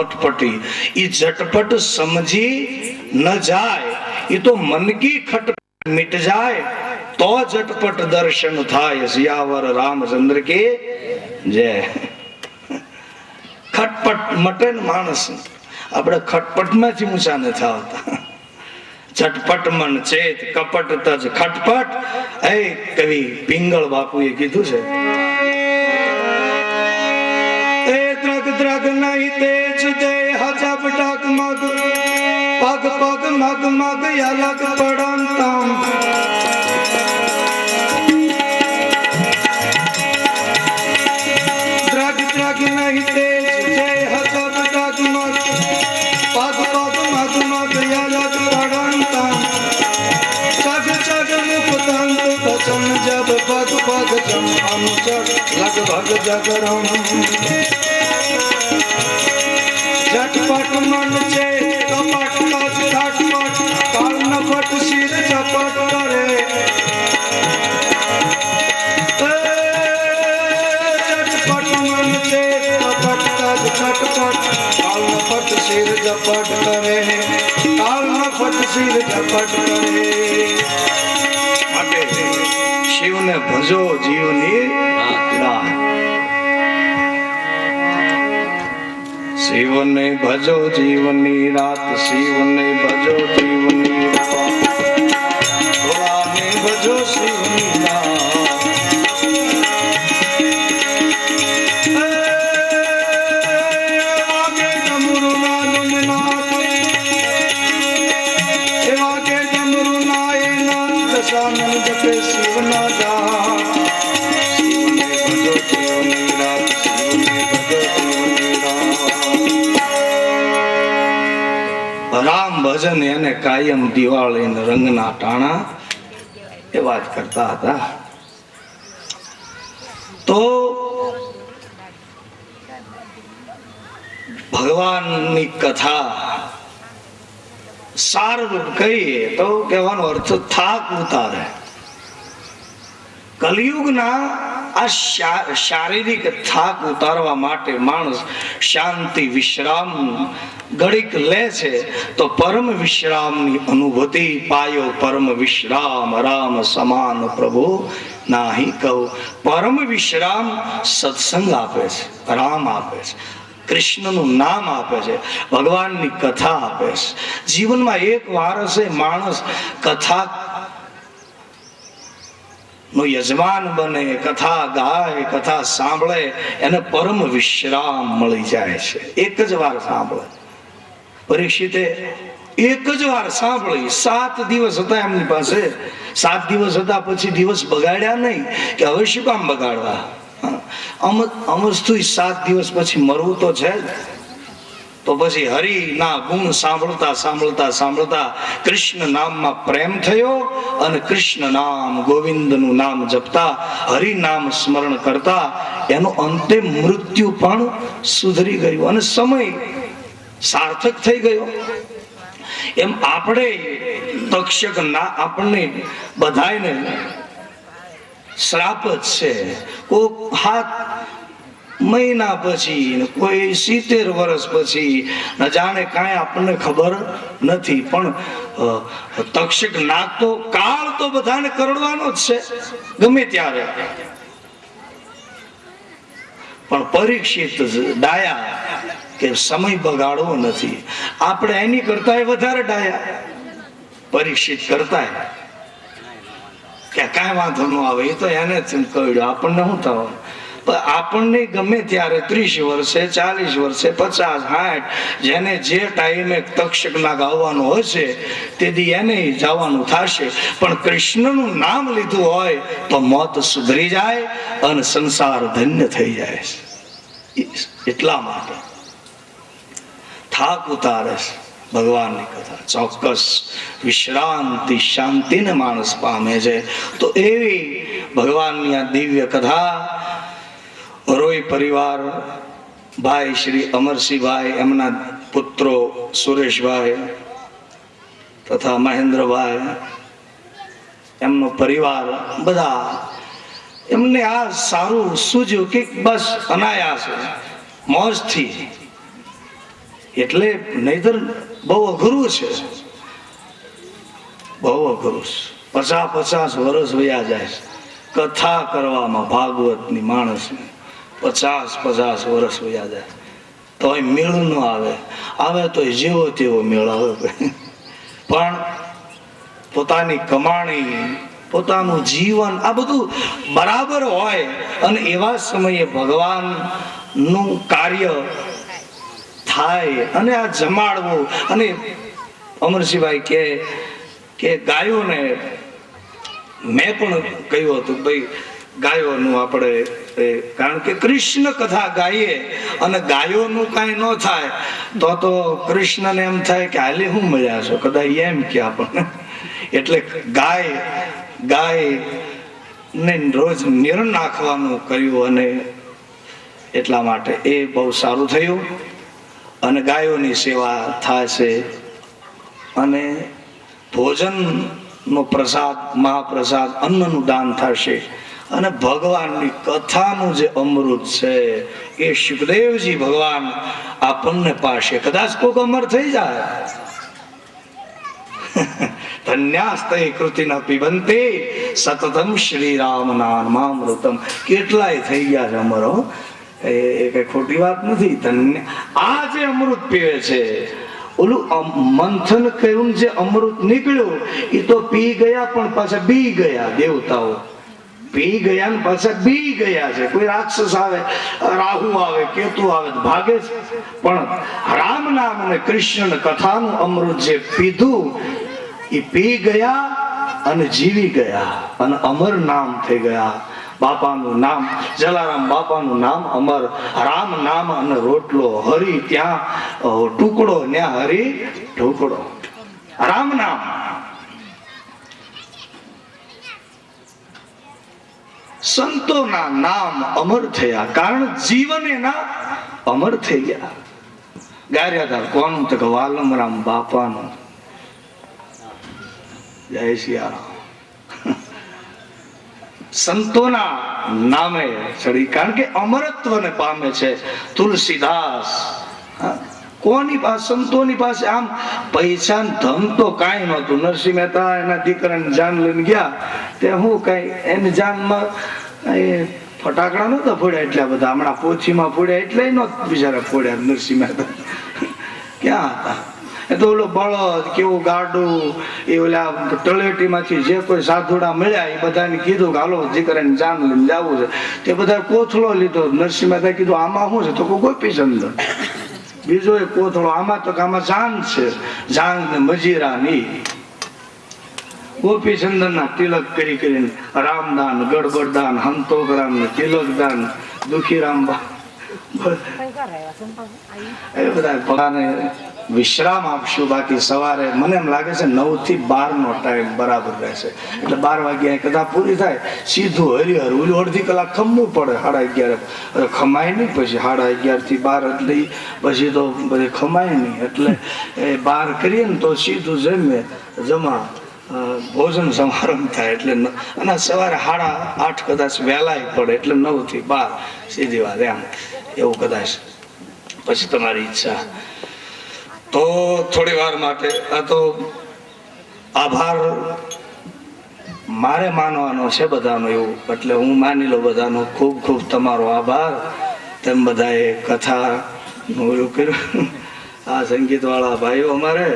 अटपटी ये झटपट समझी न जाए ये तो मन की खटपट मिट जाए तो झटपट दर्शन थाय सियावर रामचंद्र के जय। खटपट मटे मानस આપણે ખટપટમાંથી ઊંચા નથી આવતા. ઝટપટ મન ચેત કપટ તજ ખટપટ. એ કવિ પિંગળ બાપુએ કીધું છે એ દ્રગ દ્રગ નહીં તેજ દે હજબ ડગ મગ પગ પગ મગ મગ અલગ પડંતમ. દ્રગ દ્રગ નહીં તેજ દે હજબ ડગ મગ पग पग मग मग अलग पड़ंतम. चग चग मुख दंत बचन जब पग पग जम अनुचर लगभग जगरम. झटपट मन चे कपट तज झटपट काल न पट सिर झपट करे. झटपट मन चे कपट तज झटपट काल न पट सिर झपट करे. काल न पट सिर झपट करे. માટે શિવને ભજો જીવની રાહ. શિવને ભજો જીવની રાત. શિવને ભજો જીવની રાત. ભોળાને ભજો શિવની રાત. રામ ભજન એને કાયમ દિવાળી રંગના ટાણા એ વાત કરતા હતા. તો ભગવાનની કથા સારરૂપ કહીએ તો કહેવાનો અર્થ થાક ઉતારે. કલિયુગના આ શારીરિક થાક ઉતારવા માટે માણસ શાંતિ વિશ્રામ ઘડીક લે છે તો પરમ વિશ્રામની અનુભૂતિ પાયો. પરમ વિશ્રામ રામ સમાન પ્રભુ નાહી કહું. પરમ વિશ્રામ સત્સંગ આપે છે, રામ આપે છે, કૃષ્ણનું નામ આપે છે, ભગવાનની કથા આપે છે. જીવનમાં એક વાર હશે માણસ કથા નો યજમાન બને, કથા ગાય, કથા સાંભળે, એને પરમ વિશ્રામ મળી જાય છે. એક જ વાર સાંભળે. પરીક્ષિતે એક જ વાર સાંભળી. 7 દિવસ હતા એમની પાસે. 7 દિવસ હતા પછી દિવસ બગાડ્યા નહીં કે હવે શું કામ બગાડવા. અમસ્તુ 7 દિવસ પછી મરવું તો છે જ. તો પછી હરિના ગુણ સાંભળતા સાંભળતા સાંભળતા કૃષ્ણ નામમાં પ્રેમ થયો અને કૃષ્ણ નામ ગોવિંદનું નામ જપતા હરિ નામ સ્મરણ કરતા એનો અંતે મૃત્યુ પણ સુધરી ગયું અને સમય સાર્થક થઈ ગયો. એમ આપણે તક્ષક ના આપણને બધાને શ્રાપ જ છે. કોક હાથ મહિના પછી, કોઈ 70 વર્ષ પછી, ન જાણે કાંઈ આપણને ખબર નથી. પણ તક્ષક નાગ તો કાળ તો બધાને કરડવાનો જ છે ગમે ત્યારે. પણ પરીક્ષિત ડાયા કે સમય બગાડવો નથી. આપણે એની કરતા વધારે ડાયા પરીક્ષિત કરતા કે કાંઈ વાંધો ન આવે એ તો એને જ કહ્યું આપણને શું થવાનું. આપણને ગમે ત્યારે 30 વર્ષે 40 વર્ષે 50 60 જેને જે ટાઈમે તક્ષક નાગ આવવાનો હશે તેથી એને જવાનું થશે. પણ કૃષ્ણનું નામ લીધું હોય તો મોત સુધરી જાય અને સંસાર ધન્ય થઈ જાય છે. એટલા માટે થાક ઉતારે છે ભગવાનની કથા. ચોક્કસ વિશ્રાંતિ શાંતિને માણસ પામે છે. તો એવી ભગવાનની આ દિવ્ય કથા રોય પરિવાર ભાઈ શ્રી અમરસિંહભાઈ, એમના પુત્રો સુરેશભાઈ તથા મહેન્દ્રભાઈ, એમનો પરિવાર બધા એમને આ સારું સૂઝ્યું કે બસ અનાયાસ મોજથી એટલે નહીતર બહુ અઘરું છે, બહુ અઘરું છે. 50 વર્ષ વયા જાય કથા કરવામાં, ભાગવતની માણસને 50 વર્ષ વયા જાય તોય મેળ ન આવે તો જેવો તેવો મેળ આવે. પણ પોતાની કમાણી, પોતાનું જીવન આ બધું બરાબર હોય અને એવા સમયે ભગવાનનું કાર્ય થાય અને આ જમાડવું. અને અમરસિંહભાઈ કે ગાયોને મેં પણ કહ્યું હતું ભાઈ ગાયોનું આપણે, કારણ કે કૃષ્ણ કથા ગાઈએ અને ગાયોનું કાંઈ ન થાય તો કૃષ્ણને એમ થાય કે હાલે હું મળ્યા છો, કદાચ એમ કે આપણને. એટલે ગાય ને રોજ નિર નાખવાનું કહ્યું અને એટલા માટે એ બહુ સારું થયું. અને ગાયોની સેવા થાય છે અને ભોજનનો પ્રસાદ, મહાપ્રસાદ, અન્નનું દાન થશે. અને ભગવાનની કથાનું જે અમૃત છે એ સુખદેવજી ભગવાન આપણને પાશે. કદાચ કોક અમર થઈ જાય. ધન્યાસ્તે કૃતિના પીબંતે સતતમ શ્રી રામ નામામૃતમ. કેટલાય થઈ ગયા છે અમરો, એ કઈ ખોટી વાત નથી. ધન્ય આ જે અમૃત પીવે છે, ઓલું મંથન કર્યું જે અમૃત નીકળ્યું એ તો પી ગયા પણ પાછા બી ગયા. દેવતાઓ પી ગયા ને પાછા બી ગયા છે. કોઈ રાક્ષસ આવે, રાહુ આવે, કેતુ આવે ભાગે છે, પણ રામ નામ અને કૃષ્ણ કથાનું અમૃત જે પીધું એ પી ગયા અને જીવી ગયા અને અમર નામ થઈ ગયા. બાપાનું નામ, જલારામ બાપાનું નામ અમર. રામ નામ અને રોટલો, હરી ત્યાં ટુકડો, ત્યાં હરી ટુકડો. રામ નામ સંતોના નામ અમર થયા, કારણ જીવન એના અમર થઈ ગયા. ગાર્યા હતા કોનું? તો વાલમરામ બાપાનું. જય સિયારામ. સંતોના નામે ચડી, કારણ કે અમરત્વને પામે છે. તુલસીદાસ કોની પાસે? સંતોની પાસે આમ પૈસા ધન તો કાંઈ નહોતું. નરસિંહ મહેતા એના દીકરાની જાન લઈને ગયા તે હું કઈ એની જાનમાં ફટાકડા નહોતા ફોડ્યા એટલા બધા. હમણાં પોથીમાં ફોડ્યા એટલે નહોતા બિચારા ફોડ્યા નરસિંહ મહેતા. ક્યાં હતા? એ તો ઓલો બળદ કેવું ગાડું, એ ઓલા તળેટીમાંથી જે કોઈ સાધુડા મળ્યા એ બધાને કીધું કે હાલો દીકરાની જાન લઈને જવું છે. તે બધા કોથળો લીધો. નરસિંહ મહેતા કીધું આમાં શું છે? તો ગોપીચંદ. બીજો એક કોથળો. આમાં તો આમાં જાન છે, જાન ને મજીરા ની. ગોપીચંદન ના તિલક કરી કરીને રામદાન, ગડબડદાન, હંતોગરામ ને તિલકદાન, દુખીરામ એ બધા ભગવાને વિશ્રામ આપશું. બાકી સવારે મને એમ લાગે છે 9 થી 12 નો ટાઈમ બરાબર રહેશે. એટલે 12 વાગ્યા કથા પૂરી થાય સીધું હરિહર. ઓલું અડધી કલાક ખમવું પડે 11:30. ખમાય નહીં પછી 11:30 થી 12 એટલે પછી તો બધી ખમાય નહીં. એટલે એ 12 કરીએ ને તો સીધું જમા ભોજન સમારંભ થાય. એટલે અને સવારે 8:30 કદાચ વહેલાય પડે એટલે 9 થી 12 સીધી વાત એમ એવું કદાચ. પછી તમારી ઈચ્છા. તો થોડી વાર માટે આ તો આભાર મારે માનવાનો છે બધાનો એવું. એટલે હું માની લઉં બધાનો. ખૂબ ખૂબ તમારો આભાર. તેમ બધાએ કથાનું એવું કર્યું. આ સંગીત વાળા ભાઈઓ અમારે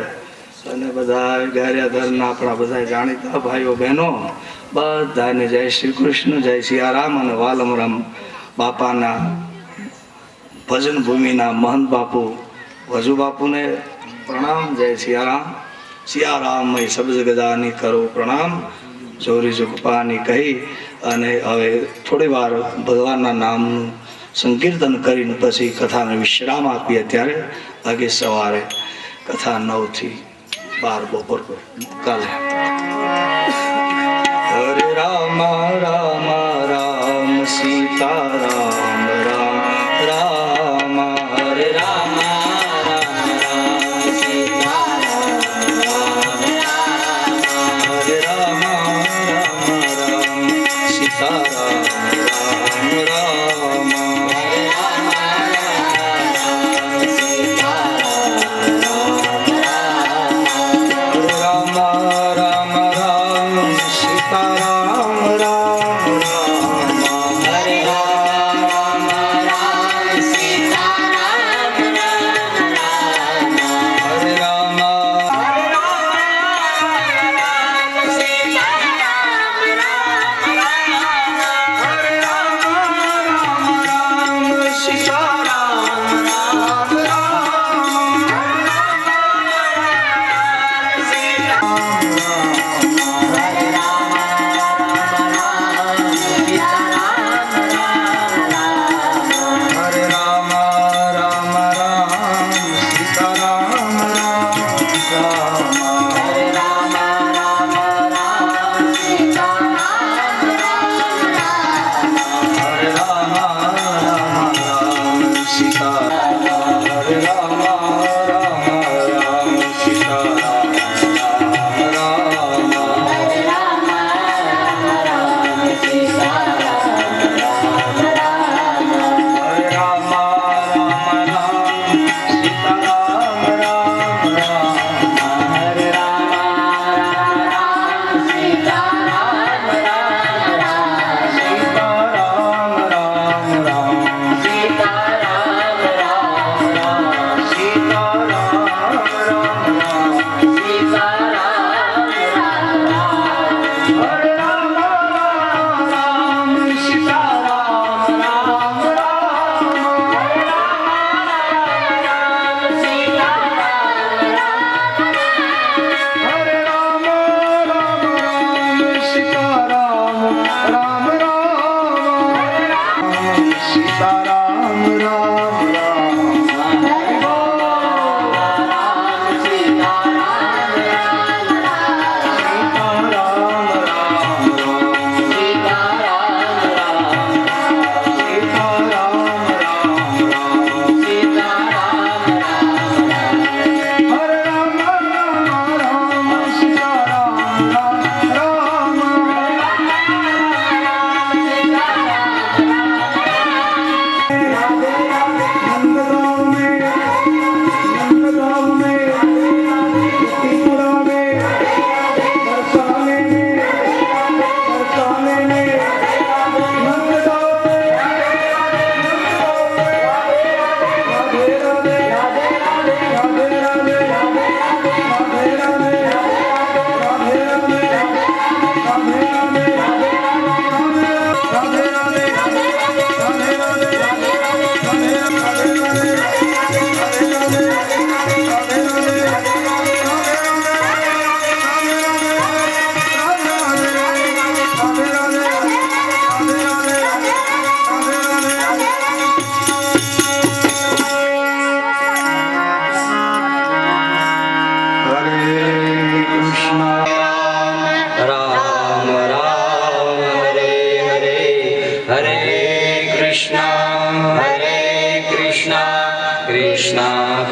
અને બધા ગારિયાધરના આપણા બધા જાણીતા ભાઈઓ બહેનો બધાને જય શ્રી કૃષ્ણ, જય સિયારામ. અને વાલમરામ બાપાના ભજન ભૂમિના મહંત બાપુ વજુ બાપુને પ્રણામ. જય સિયારામ. સિયારામય સબજ ગજાની કરો પ્રણામ. ચોરી ચૂકપાની કહી અને હવે થોડી વાર ભગવાનના નામનું સંકીર્તન કરીને પછી કથાને વિશ્રામ આપીએ. ત્યારે બાકી સવારે કથા 9 થી 12 બપોર કાલે. હરે રામ રામ રામ સીતારામ રામ રામ. હરે રામ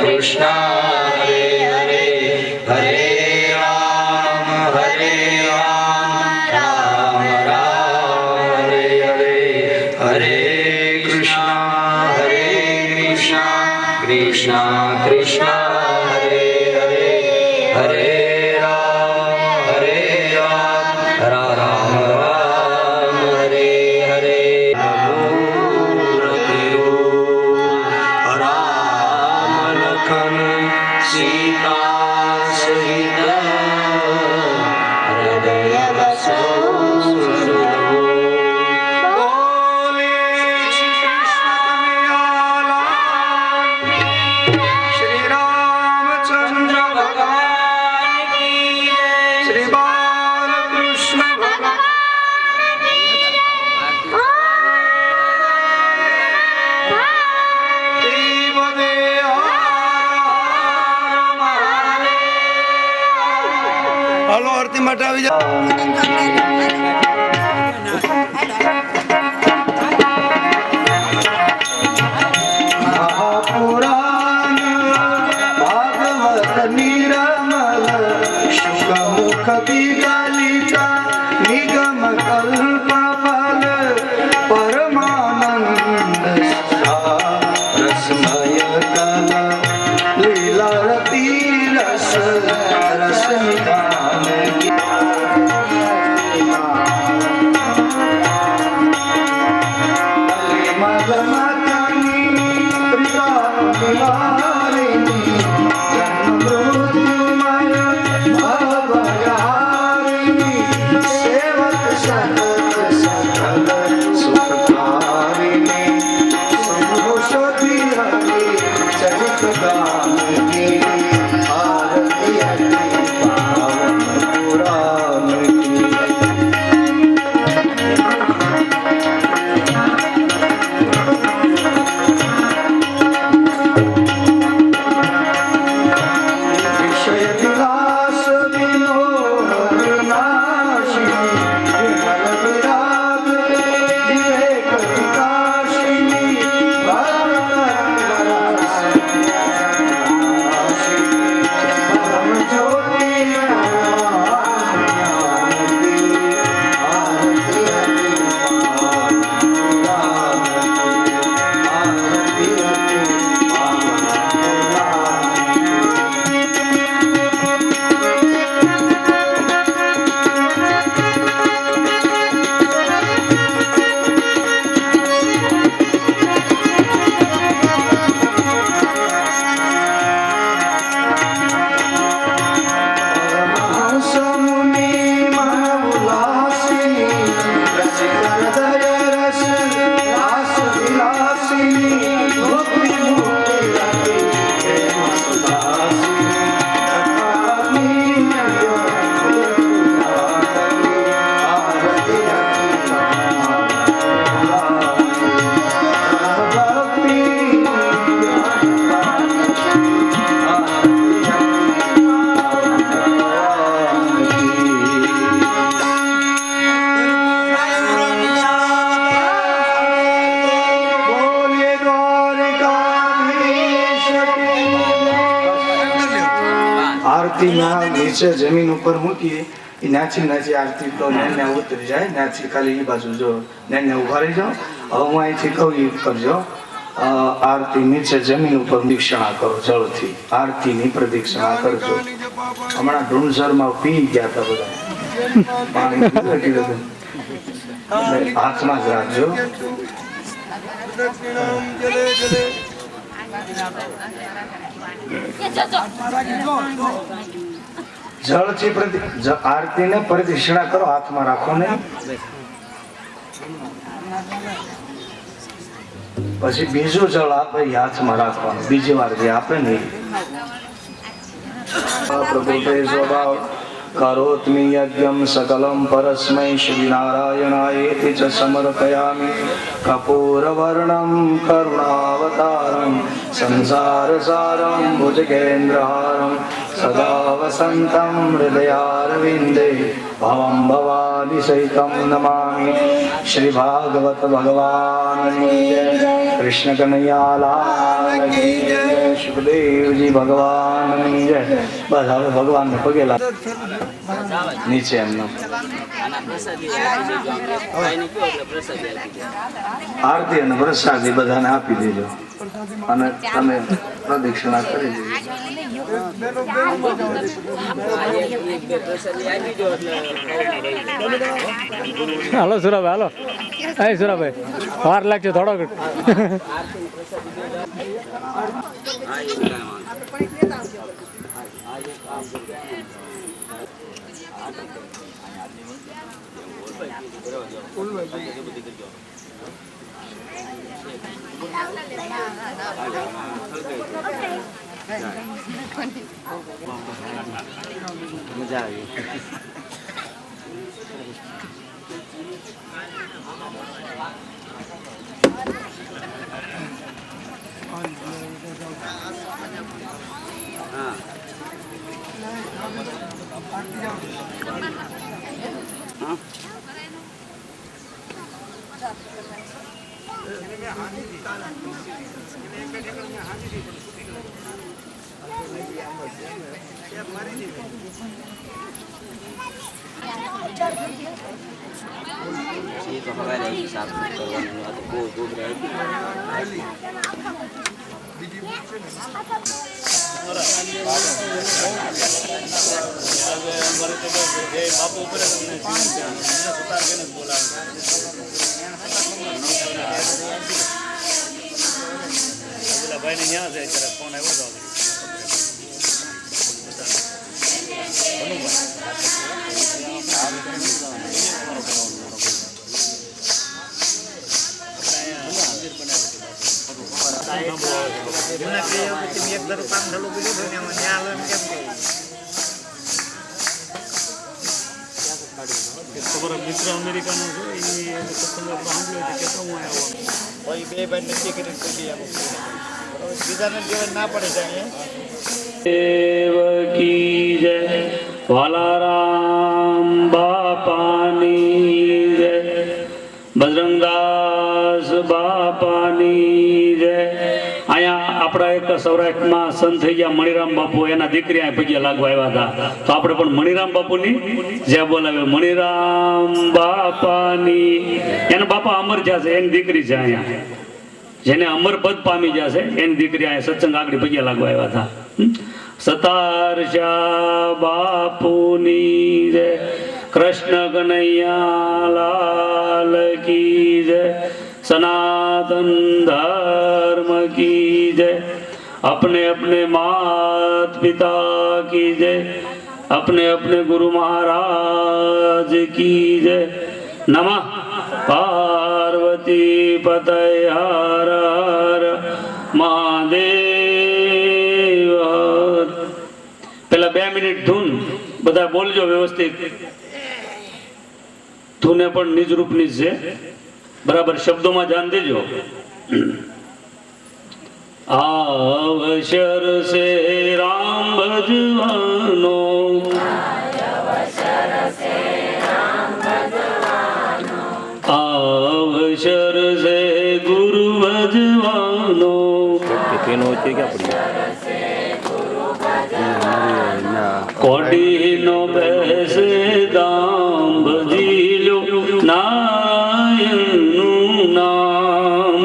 कृष्ण हरे हरे हरे राम राम राम हरे हरे हरे कृष्ण कृष्ण कृष्ण हरे हरे हरे राम राम राम हरे हरे राम लखन सीता सहित हृदय बसो હાલો આરતી માટે આવી જાઓ. મહાપુરાણ ભાગવત નિરમલ શુકમુખ વિગલિતા નિગમ કલ્પ ફલ પરમાનંદ રસમય કલ લીલા રતી રસ રસ નિધાન આરતીના નીચે જમીન ઉપર મૂકીએ એ નાચી નાચી આરતી તો નેને ઉતરી જાય. નાચી ખાલી એ બાજુ જો નેને ઉભા રહી જાઓ. હવે હું અહીંથી કહું એ કરજો. આરતી નીચે જમીન ઉપર પ્રદક્ષિણા કરો જળથી. આરતીની પ્રદક્ષિણા કરજો. હમણાં ઢુંઝરમાં પી ગયા હતા બધા પાણી પીધું હાથમાં જ રાખજો. જળથી આરતીને પ્રદક્ષિણા કરો. હાથમાં રાખો ને. પછી બીજું જળ આપે હાથમાં રાખવાનું. બીજી વાર જે આપે ને પ્રભુ સ્વભાવ करोत्मि यज्ञं सकलं परस्मै श्रीनारायणायेति च समर्पयामि कपूरवर्णं करुणावतारं संसारसारं भुजगेन्द्रहारं सदा वसन्तं हृदयारविन्दे भवं भवादिसहितं नमामि। श्री भागवत भगवान की जय। कृष्ण कन्हैया लाल की जय। सुखदेव जी भगवान की जय। बस હવે ભગવાન ને પગે લાગ નીચે એમનો આરતી અને પ્રસાદી બધાને આપી દેજો અને તમે પ્રદક્ષિણા કરી દેજો. હાલો સુરાભાઈ, હાલો. હા સુરાભાઈ, વાર લાગશે થોડોક. મજા આવી. ये तो हमारे हिसाब से करवाने तो वो दूध रहेगी. बापू ऊपर भाई ने यहाँ से फोन आया था. મિત્ર અમેરિકાનો છે એ સત્સંગ સાંભળ્યો છે કેતો હું આવ્યો ભાઈ બે ભાઈ નક્કી કરીને કરી આવું બીજાને જીવન ના પડે જાય દેવકી જય વાલારામ બાપાની જય બજરંગદાસ બાપાની જય. અહીંયા આપણા એક સૌરાષ્ટ્રમાં સંત થઈ ગયા મણિરામ બાપુ, એના દીકરી આ પગે લાગવા આવ્યા હતા, તો આપણે પણ મણિરામ બાપુની જે બોલાવે મણિરામ બાપાની. એના બાપા અમર જ્યાં છે એની દીકરી છે અહીંયા, જેને અમર પદ પામી ગયા છે એની દીકરી અહીંયા સત્સંગ આગળ પગે લાગવા આવ્યા હતા. સતારશા બાપુની જય કૃષ્ણ કનૈયા લાલ કી જય सनातन धर्म की जय. अपने अपने मात पिता की जय. अपने अपने गुरु महाराज की जय. नमः पार्वती पतये हर हर महादेव. પેલા 2 મિનિટ ધૂન બધા બોલજો વ્યવસ્થિત. ધૂને પણ નિજ રૂપની છે, बराबर शब्दों में ध्यान दीजो. अवसर से राम भजवानो, अवसर से गुरु भजवानो. कोडी नो बैसे दाम भजी लो नारायण नाम.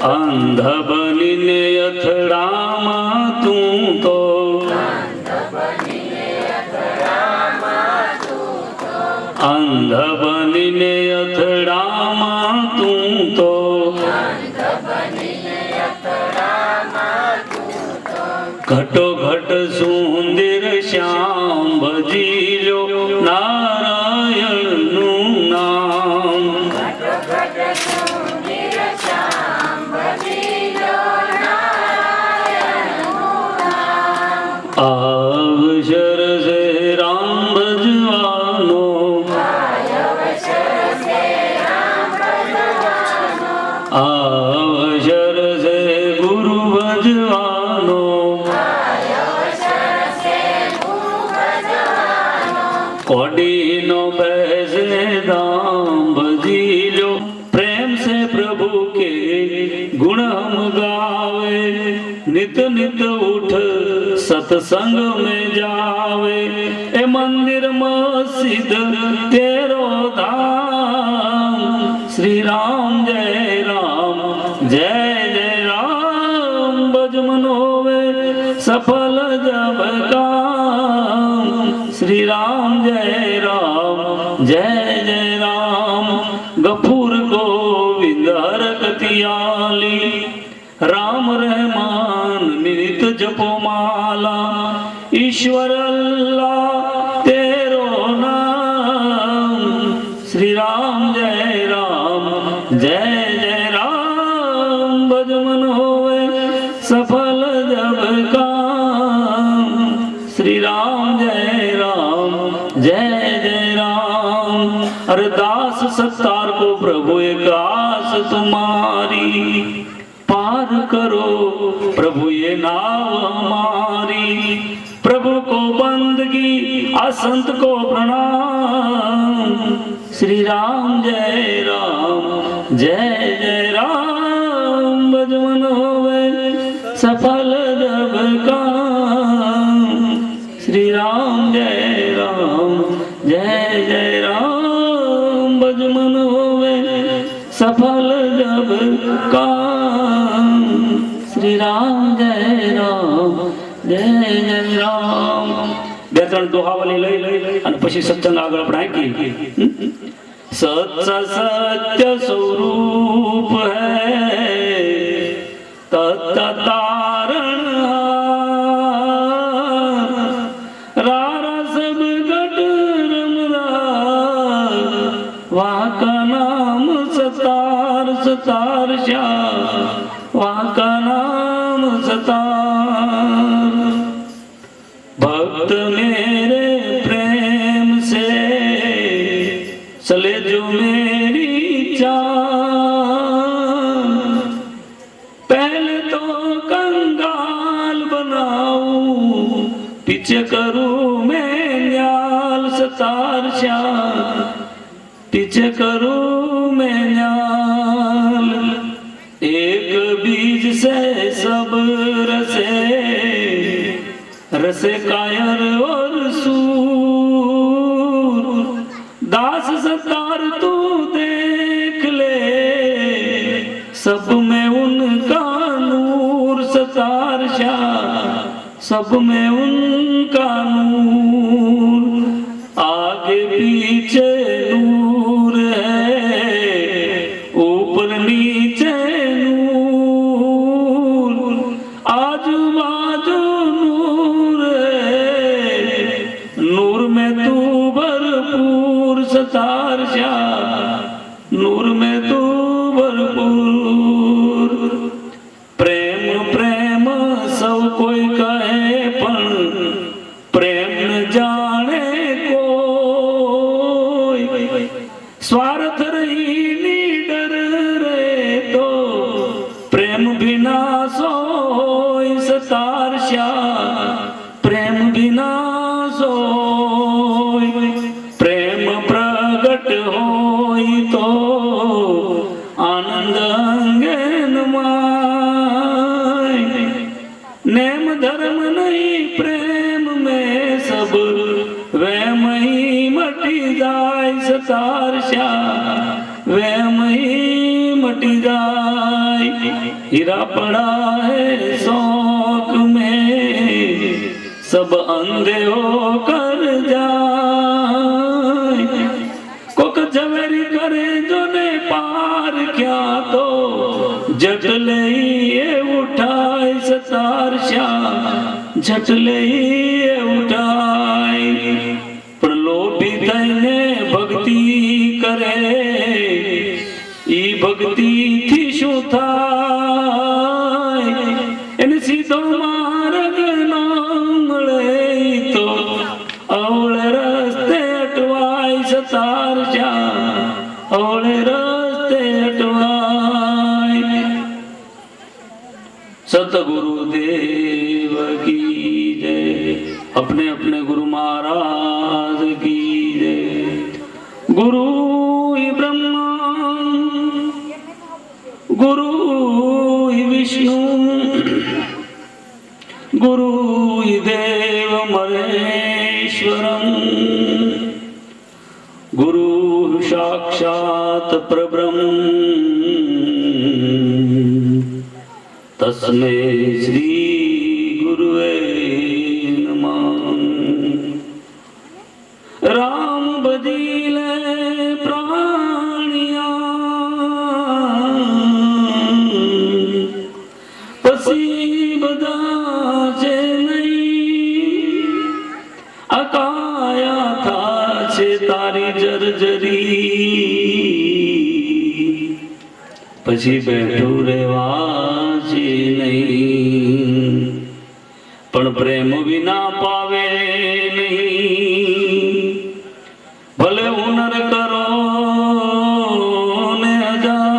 अंध बनीने અથડામાં તું તો, અંધ બનીને અથડામાં તું તો, ઘટો ઘટ સુંદર શ્યામ ભજી લો નારાયણનું નામ. अवसर से राम भजवानो, अवसर से राम भजवानो. અવસર છે ગુરુ ભજવાનો, કોડીનો બેસે દામ ભજી લો, प्रेम से प्रभु के गुण हम गावे, नित नित उठ सत्संग में जावे, ए मंदिर मस्जिद तेरो धाम, श्री राम जय राम जय जय राम, भजमन होवे सफल जब काम, श्री राम जय राम जय जय राम, गफूर गोविंद हरकतियाली, राम रहमान नित जपो माला, ईश्वर अल्लाह तेरो नाम, श्री राम जय राम जय जय राम, भजमन होवे सफल जब काम, श्री राम जय राम जय जय राम। अरदास सत्तार को प्रभु एक आस तुम्हारी, पार करो प्रभु ये नाव हमारी, प्रभु को बंदगी असंत को प्रणाम, श्री राम जय राम जय जय राम, भजमन होवे सफल जब काम, श्री राम जय राम जय जय राम, भजमन होवे सफल जब काम, श्री राम जय राम जय जय राम। બે ત્રણ દોહાવાલી લઈ અને પછી સત્સંગ આગળ આપણે આંકી। સત્ય સત્ય સ્વરૂપ હૈ તત્ તારણ રારા સબ ગટ રમરા, વાકા નામ સતાર સતાર શ્યા, વાકા નામ सतार, भक्त मेरे प्रेम से चले जो मेरी जान, पहले तो कंगाल बनाऊं, पीछे करूं मैं न्याल सतार श्याम, पीछे करूं मैं न्याल, एक बीज से सब रसे, रसे कायर और सूर, दास सतार तू देख ले, सब में उनका नूर सतार शाह, सब में उनका नूर, आगे पीछे नूर है, ऊपर नीचे नूर, आजू बाजू नूर है, नूर में तू भरपूर सतार शाह, नूर में तू भरपूर। प्रेम प्रेम सब कोई कहे पण प्रेम न जाने कोई, स्वार्थ रही निडर रे तो प्रेम बिना सोई सतार श्याम, प्रेम बिना सोई, प्रेम प्रगट होई तो आनंद अंगन माय, नेम धर्म नहीं प्रेम में सब वहम ही मटी जाए सतार श्याम, वहम ही मटी जाए, हीरा पड़ा है शौक में सब अंधे होकर जाए, कोक झवेरी करे जो ने पार क्या तो जट ले ये उठाए सतार श्याम, जट ले ये उठाए, पण लोभी थईने भक्ति करे, ई भक्ति थी शू थाय, एने सीधो मार्ग ना मळे तो अवळे रस्ते अटवाय सतार श्याम, अवळे रस्ते अटवाय, प्रब्रह्म तस्मै श्री गुरुवे नमः। राम बदीले प्राणिया पसी बदा છે નહીં અકાયા થા છે તારી જર્જરી પછી બેઠું રહેવા છે નહીં પણ પ્રેમ વિના પાવે નહીં ભલે હુનર કરો ને હજાર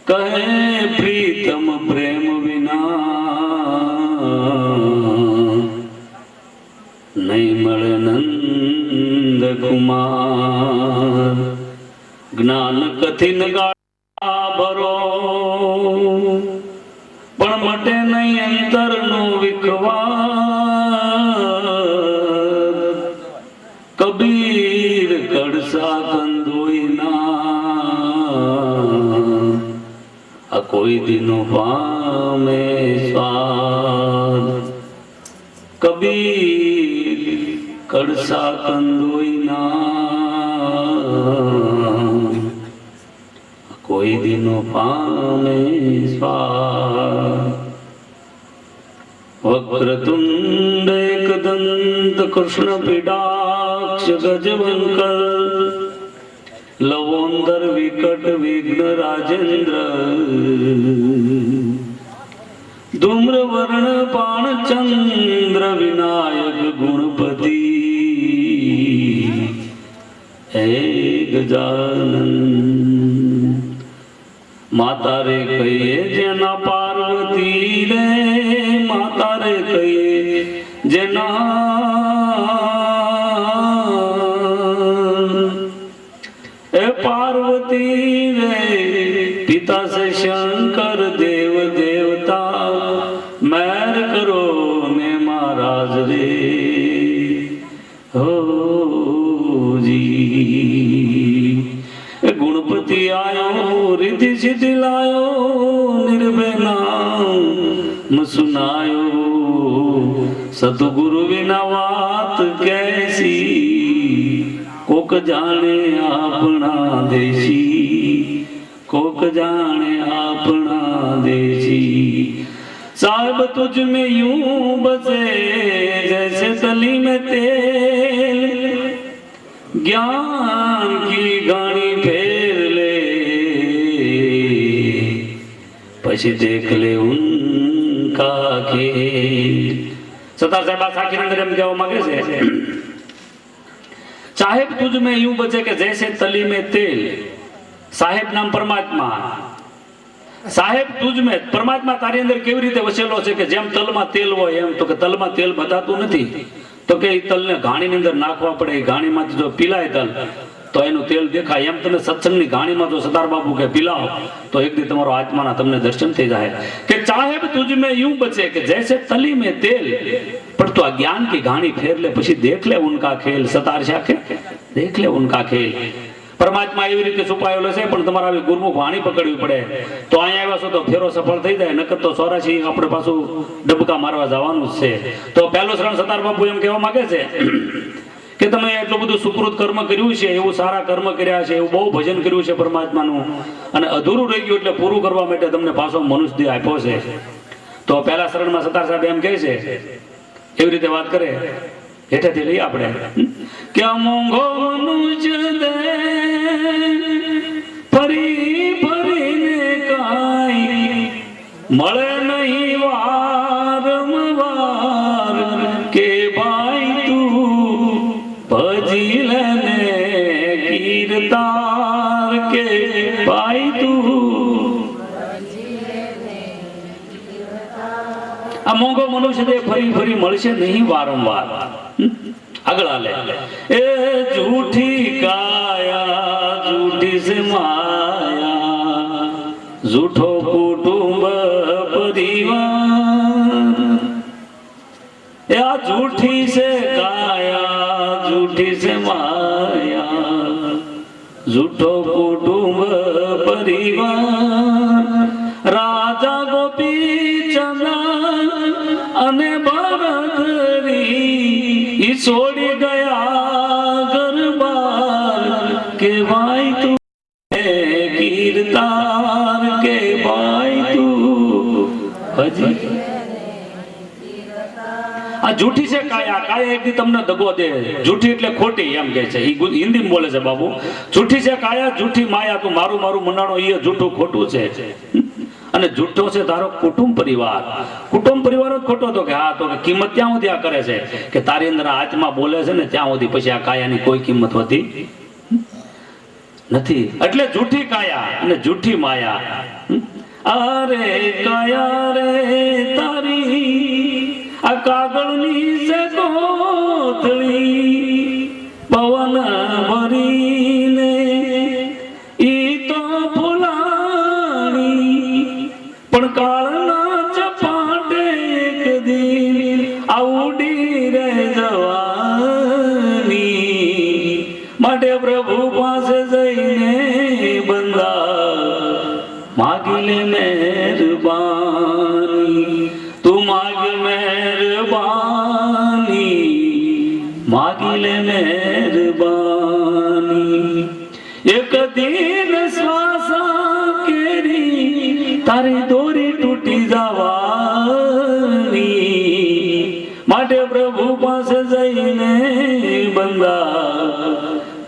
કહે પ્રીતમ પ્રેમ વિના નહીં મળે નંદ કુમાર જ્ઞાન કથિન ગાળા ભરો પણ મટે નહીં અંતરનો વિખવાર કબીર કડસા કંદોઈના આ કોઈ દિનો પામે સ્વાદ કબીર કડસા કંદોઈના કોઈ દિનો પામે સ્વાદ વક્રતુંડ એકદંત કૃષ્ણ પીડાક્ષ ગજવંકર લવોંદર વિકટ વિઘ્ન રાજેન્દ્ર ધૂમ્ર વર્ણ પાણ ચંદ્ર વિનાયક ગુણપતિ હે ગજાનન માતા રે કહીએ જેના પાર્વતી રે માતા રે કહીએ જેના पार्वती रे पिता से शंकर देव देवता मैर करो ने महाराज रे हो जी गुणपति आयो रिद्धि सिद्धि लायो निर्भय नाम सुनायो सतगुरु बिना बात कैसी कोक जाने अपना देशी कोक जाने अपना देशी साहिब तुझ में यूं बसे जैसे तली में तेल ज्ञान की गाड़ी फेर ले पछी देख ले उनका खेल सतार साहेब साखी अंदर एम कहेवा मांगे छे साहेब तुझ में यूं बचे के जैसे तली में तेल साहेब नाम परमात्मा साहेब तुझ में परमात्मा तारी अंदर केवी रीते वसेलो छे के जेम तल में तेल होय एम तो के तल में तेल बधातुं नथी तो के तल ने घाणी ની અંદર નાખવા પડે ઘાણી માંથી જો પીલાય તલ તો એનું તેલ દેખાય એમ તમે સત્સંગની ઘાણીમાં જો સદાર બાબુ કે પીલાઓ તો એક દી તમારો આત્માના તમને દર્શન થઈ જાય કે સાહેબ तुझ में यूं बचे કે जैसे तली में तेल पर तो ज्ञान की घाणी फेर ले પછી देख ले उनका खेल सतार शाखे देख ले उनका खेल परमात्मा એવી રીતે છુપાયેલો છે પણ તમારે આવી ગુરુમુખ વાણી પકડવી પડે તો અહીંયા આવ્યા છો તો ફેરો સફળ થઈ જાય નકર તો સોરાશી આપણે પાછું ડબકા મારવા જવાનું જ છે તો પહેલો શરણ સતાર બાપુ એમ કહેવા માંગે છે કે તમે એટલું બધું સુકૃત કર્મ કર્યું છે એવું સારા કર્મ કર્યા છે એવું બહુ ભજન કર્યું છે પરમાત્માનું અને અધૂરું રહી ગયું એટલે પૂરું કરવા માટે તમને પાછો મનુષ્ય દેહ આપ્યો છે તો પહેલા શરણમાં સતાર સાહેબ એમ કહે છે એવી રીતે વાત કરે હેઠેથી લઈ આપણે કે મોંઘો મનુષ્ય દે ફરી ફરીને કાઈ મળે નહીં વારંવાર કે ભાઈ તું ભજી લેને કીર્તાર કે ભાઈ તું આ મોંઘો મનુષ્ય દે ફરી ફરી મળશે નહીં વારંવાર આગળ હાલે એ झूठी काया झूठी से माया झूठो कुटुंब परिवार या झूठी से काया झूठी से माया માયા જૂઠો કુટુંબ પરિવાર રાજા ગોપી ચંદા અને ભરતરી ઈ છોડી ગયા ગરબાર કે ભાઈ તું કીર્તાર કે ભાઈ તું હજી આ જૂઠી છે કાયા કાયા એક દી તમને દગો દે જૂઠી એટલે ખોટી એમ કે છે ઈ હિન્દીમાં બોલે છે બાબુ જૂઠી છે કાયા જૂઠી માયા તું મારું મારું મનાણો ઈ જૂઠું ખોટું છે અને જૂઠો છે તારો કુટુંબ પરિવાર જ ખોટો તો કે હા તો કે કિંમત ત્યાં સુધી આ કરે છે કે તારી અંદર આત્મા બોલે છે ને ત્યાં સુધી પછી આ કાયાની કોઈ કિંમત હોતી નથી એટલે જૂઠી કાયા અને જૂઠી માયા અરે કાયા રે તારી આ કાગળની છે કોથળી પવન ભરીને ઈ તો ફૂલાણી પણ કાળના ચપાટે એક દિન આ ઉડી રહે જવાની માટે પ્રભુ પાસે જઈને બંદા માગી લે મહેરબાની તું માગ મહેરબાની માગી લે મહેરબાની એક દિન શ્વાસા કેરી તારી દોરી તૂટી જવાની માટે પ્રભુ પાસે જઈને બંદા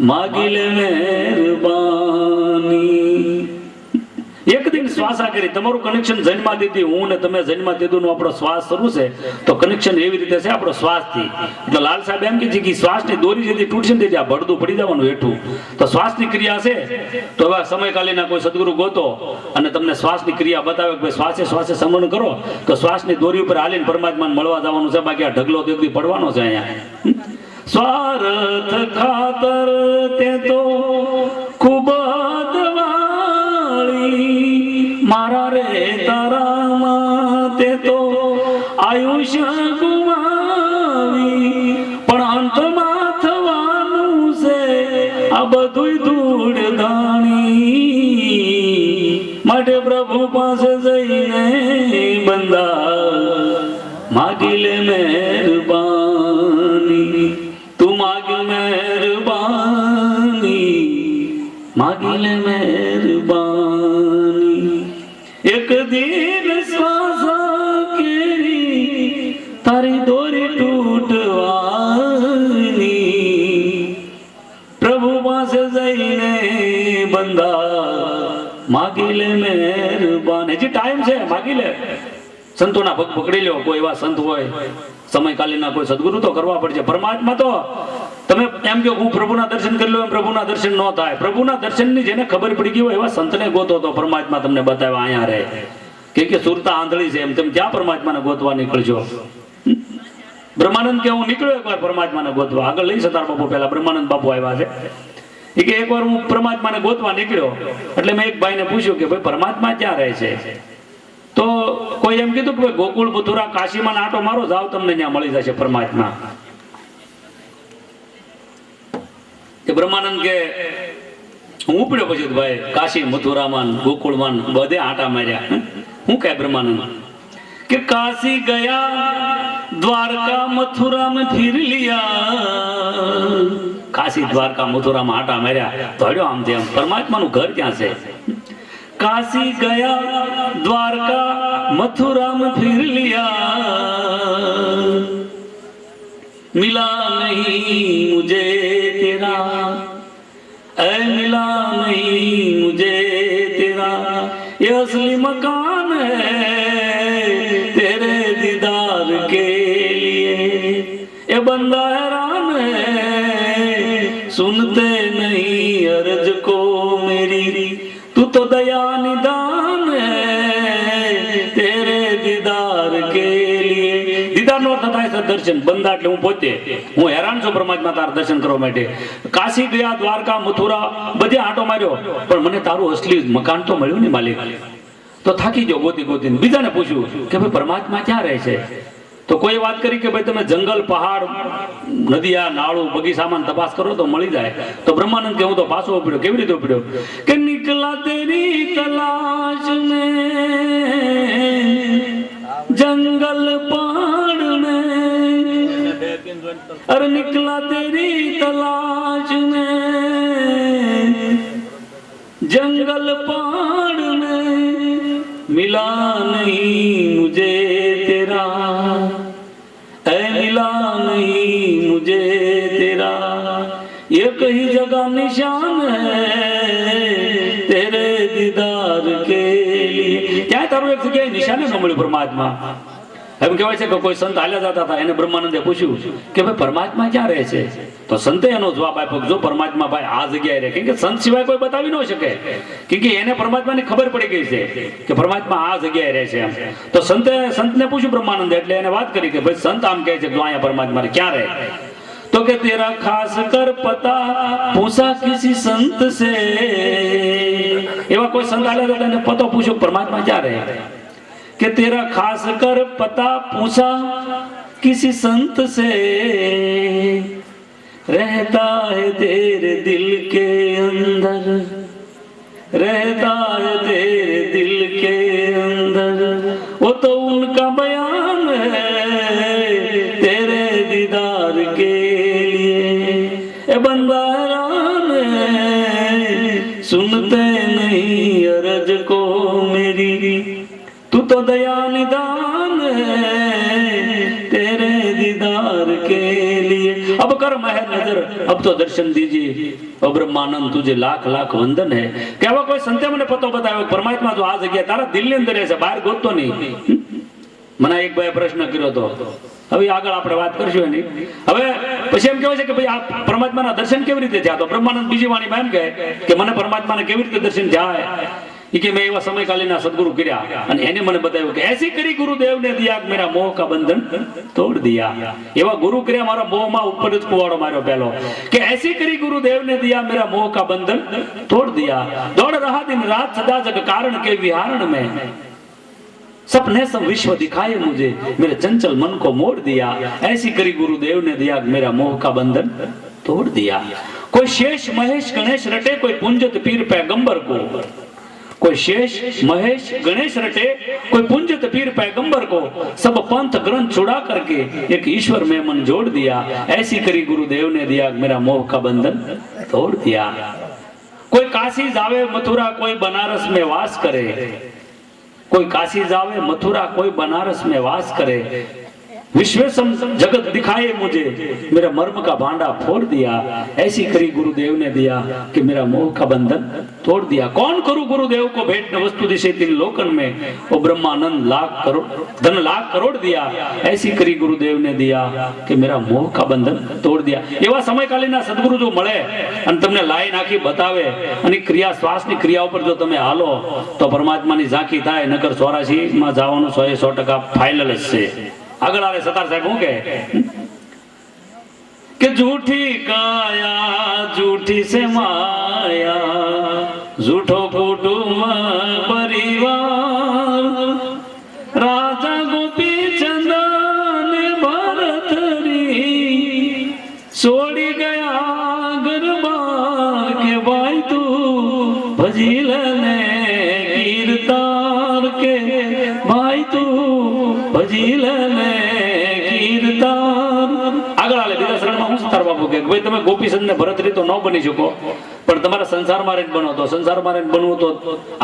માગી લે મહેરબાની એક દિન શ્વાસા કરી તમારું કનેક્શન જન્મા દીધી હું ને તમે જન્મા દીધું નો આપણો શ્વાસ શરૂ છે તો કનેક્શન એવી રીતે છે આપણો શ્વાસથી એટલે લાલ સાહેબ એમ કે છે કે શ્વાસની દોરી જેથી તૂટશે ને તેથી આ ભડદું પડી જવાનું હેઠું તો શ્વાસની ક્રિયા છે તો હવે સમયકાલીના કોઈ સદગુરુ ગોતો અને તમને શ્વાસની ક્રિયા બતાવે કે ભાઈ શ્વાસે શ્વાસે સમરણ કરો તો શ્વાસની દોરી ઉપર હાલીને પરમાત્માને મળવા જવાનું છે બાકી આ ઢગલો તેથી પડવાનો છે અહીંયા સ્વાર્થ ખાતર તે તો ખૂબ મારા રે તારામાં તે તો આયુષ્ય ગુમાવી પણ અંતમાં થવાનું છે આ બધું ધૂળ ધાણી માટે પ્રભુ પાસે જઈને બંદા માગી લે મહેરબાની તું માગ મહેરબાની માગી લે મહેરબાની એક દિન શ્વાસા કેરી તારી દોરી તૂટવાની પ્રભુ પાસે જઈને બંદા માગી લે મહેરબાન હજી ટાઈમ છે માગી લે સંતોના પગ પકડી લો કોઈ એવા સંત હોય સમયકાલીના કોઈ સદગુરુ તો કરવા પડશે પરમાત્મા તો તમે એમ કે હું પ્રભુના દર્શન કરી લો એમ પ્રભુના દર્શન ન થાય પ્રભુના દર્શનની જેને ખબર પડી ગઈ હોય એવા સંતને ગોતો તો પરમાત્મા તમને બતાવ્યા અહીંયા રહે કે સુરતા આંધળી છે એમ તેમ ક્યાં પરમાત્માને ગોતવા નીકળજો બ્રહ્માનંદ કે હું નીકળ્યો એકવાર પરમાત્માને ગોતવા આગળ લઈ સતાર બાપુ પહેલા બ્રહ્માનંદ બાપુ આવ્યા છે એ કે એકવાર હું પરમાત્માને ગોતવા નીકળ્યો એટલે મેં એક ભાઈને પૂછ્યું કે ભાઈ પરમાત્મા ક્યાં રહે છે તો કોઈ એમ કીધું કે ભાઈ ગોકુળ મથુરા કાશીમાં આટો મારો જાવ તમને ત્યાં મળી જશે પરમાત્મા કે બ્રહ્માનંદ કે હું ઉપડ્યો પછી ભાઈ કાશી મથુરામાં ગોકુળમાં બધે આટા માર્યા હું કહે બ્રહ્માનંદ કે કાશી ગયા દ્વારકા મથુરા में फिर लिया કાશી દ્વારકા મથુરામાં આટા માર્યા ધડ્યો આમ તેમ પરમાત્માનું ઘર ક્યાં છે काशी गया द्वारका मथुरा में फिर लिया मिला नहीं मुझे तेरा मिला नहीं मुझे तेरा ये असली मकान है तेरे दीदार के लिए ये बंदा हैरान है सुनते नहीं अर्ज को मेरी तू तो दया निदान है तेरे दीदार के लिए दीदार નો અર્થ થાય છે દર્શન બંદા એટલે હું પોતે હું હેરાન છું પરમાત્મા તારા દર્શન કરવા માટે કાશી ગયા દ્વારકા મથુરા બધે આંટો માર્યો પણ મને તારું અસલી મકાન તો મળ્યું ને માલિક તો થાકી ગયો ગોતી ગોતીને બીજાને પૂછ્યું કે ભાઈ પરમાત્મા ક્યાં રહે છે તો કોઈ વાત કરી કે ભાઈ તમે જંગલ પહાડ નદિયા નાળું બગીચામાં તપાસ કરો તો મળી જાય. તો બ્રહ્માનંદ કે હું તો પાછો ઉપડ્યો. કેવી રીતે ઉપડ્યો? કે નિકલા તેરી તલાશ મેં જંગલ પહાડ મેં, અરે નિકલા તેરી તલાશ મેં जंगल पहाड़ में मिला नहीं मुझे तेरा, ऐ मिला नहीं मुझे तेरा, ये कहीं जगह निशान है तेरे दीदार के लिए. ક્યાં તારું એક જગ્યાએ નિશાન ન મળ્યું પરમાત્મા. એમ કહેવાય છે કે કોઈ સંત હાલ્યા જતા હતા, એને બ્રહ્માનંદે પૂછ્યું કે ભાઈ પરમાત્મા ક્યાં રહે છે? તો સંતે એનો જવાબ આપ્યો જો પરમાત્મા ભાઈ આ જગ્યાએ રહે, કેમ કે સંત સિવાય કોઈ બતાવી ન શકે, કેમ કે એને પરમાત્માની ખબર પડી ગઈ છે કે પરમાત્મા આ જગ્યાએ રહે છે. એમ તો સંતને પૂછ્યું બ્રહ્માનંદ, એટલે એને વાત કરી કે ભાઈ સંત આમ કહે છે કે અહીંયા પરમાત્મા ક્યાં રહે? तो के तेरा खास कर पता पूछा किसी संत से, एवा कोई संत आले तो ने पतो पूछो परमात्मा क्या रहे? कि तेरा खास कर पता पूछा किसी संत से, रहता है तेरे दिल के अंदर, रहता है तेरे दिल के अंदर, वो तो उनका बयान है तेरे दीदार के बंदारान सुनते नहीं अरज को मेरी, तू तो दया निदान है तेरे दीदार के लिए. अब कर महर नजर, अब तो दर्शन दीजिए. अब ब्रह्मानंद तुझे लाख लाख वंदन है. क्या वो कोई संते મને પતો બતાવ્યો પરમાત્મા તો આ જગ્યા તારા દિલની અંદર છે, બહાર ગોતતો નહીં. મને એક ભાઈ પ્રશ્ન કર્યો હતો, હવે આગળ આપણે વાત કરશું એની. હવે પછી એમ કહેવાય છે કે ભાઈ આ પરમાત્માના દર્શન કેવી રીતે થયા? તો બ્રહ્માનંદ બીજી વાણીમાં એમ કહે કે મને પરમાત્માને કેવી રીતે દર્શન થાય? એ કે મેં એવા સમયકાલીના સદગુરુ કર્યા અને એને મને બતાવ્યું કે એસી કરી ગુરુદેવ ને દિયા મેરા મોહ કા બંધન તોડ દિયા. એવા ગુરુ કર્યા મારા મોહમાં ઉપર જ કુવાડો માર્યો પહેલો, કે એસી કરી ગુરુદેવ ને દિયા મેરા મોહ કા બંધન તોડ દિયા. દોડ રહા દિન રાત સદા જગ કારણ के विहारण में, सपने सब विश्व दिखाए मुझे मेरे चंचल मन को मोड़ दिया. ऐसी करी गुरुदेव ने दिया मेरा मोह का बंधन तोड़ दिया. कोई शेष महेश गणेश रटे कोई पुंजत पीर पैगंबर को, कोई शेष महेश गणेश रटे कोई पुंजत पीर पैगंबर को, सब पंथ ग्रंथ छुड़ा करके एक ईश्वर में मन जोड़ दिया. ऐसी करी गुरुदेव ने दिया मेरा मोह का बंधन तोड़ दिया. कोई काशी जावे मथुरा कोई बनारस में वास करे, कोई काशी जावे मथुरा कोई बनारस में वास करे, विश्वेशम जगत दिखाए मुझे मेरा मर्म का भांडा फोड़ दिया. ऐसी करी गुरुदेव ने दिया कि मेरा मोह का बंधन तोड़ दिया. कौन करूं गुरुदेव को भेंट वस्तु दिशे तीन लोकन में, वो ब्रह्मानंद लाख करोड़ धन लाख करोड़ दिया. ऐसी करी गुरुदेव ने दिया कि मेरा मोह का बंधन तोड़ दिया. એવા સમયકાલીના સદગુરુ જો મળે અને તમને લાઈન આખી બતાવે અને ક્રિયા શ્વાસની ક્રિયા ઉપર જો તમે હાલો તો પરમાત્માની ઝાંખી થાય. નકર 84 માં જવાનું 100% ફાઇનલ જ છે. આગળ આવે સતાર સાહેબ હું કે झूठी काया झूठी से माया झूठो कुटुंब परिवार, राजा गोपी चंदन भरतरी छोड़ी गया गरबार के भाई तू भजील ने कीर्तार के भाई तू भजील ने कीर्तार. આગળ આલે બીજા શરણમાં હું તાર બાપુ કે ભાઈ તમે ગોપીચંદ ને ભરતરી તો ન બની શકો, પણ તમારા સંસારમાં રહીને બનો. તો સંસારમાં રહીને બનવું તો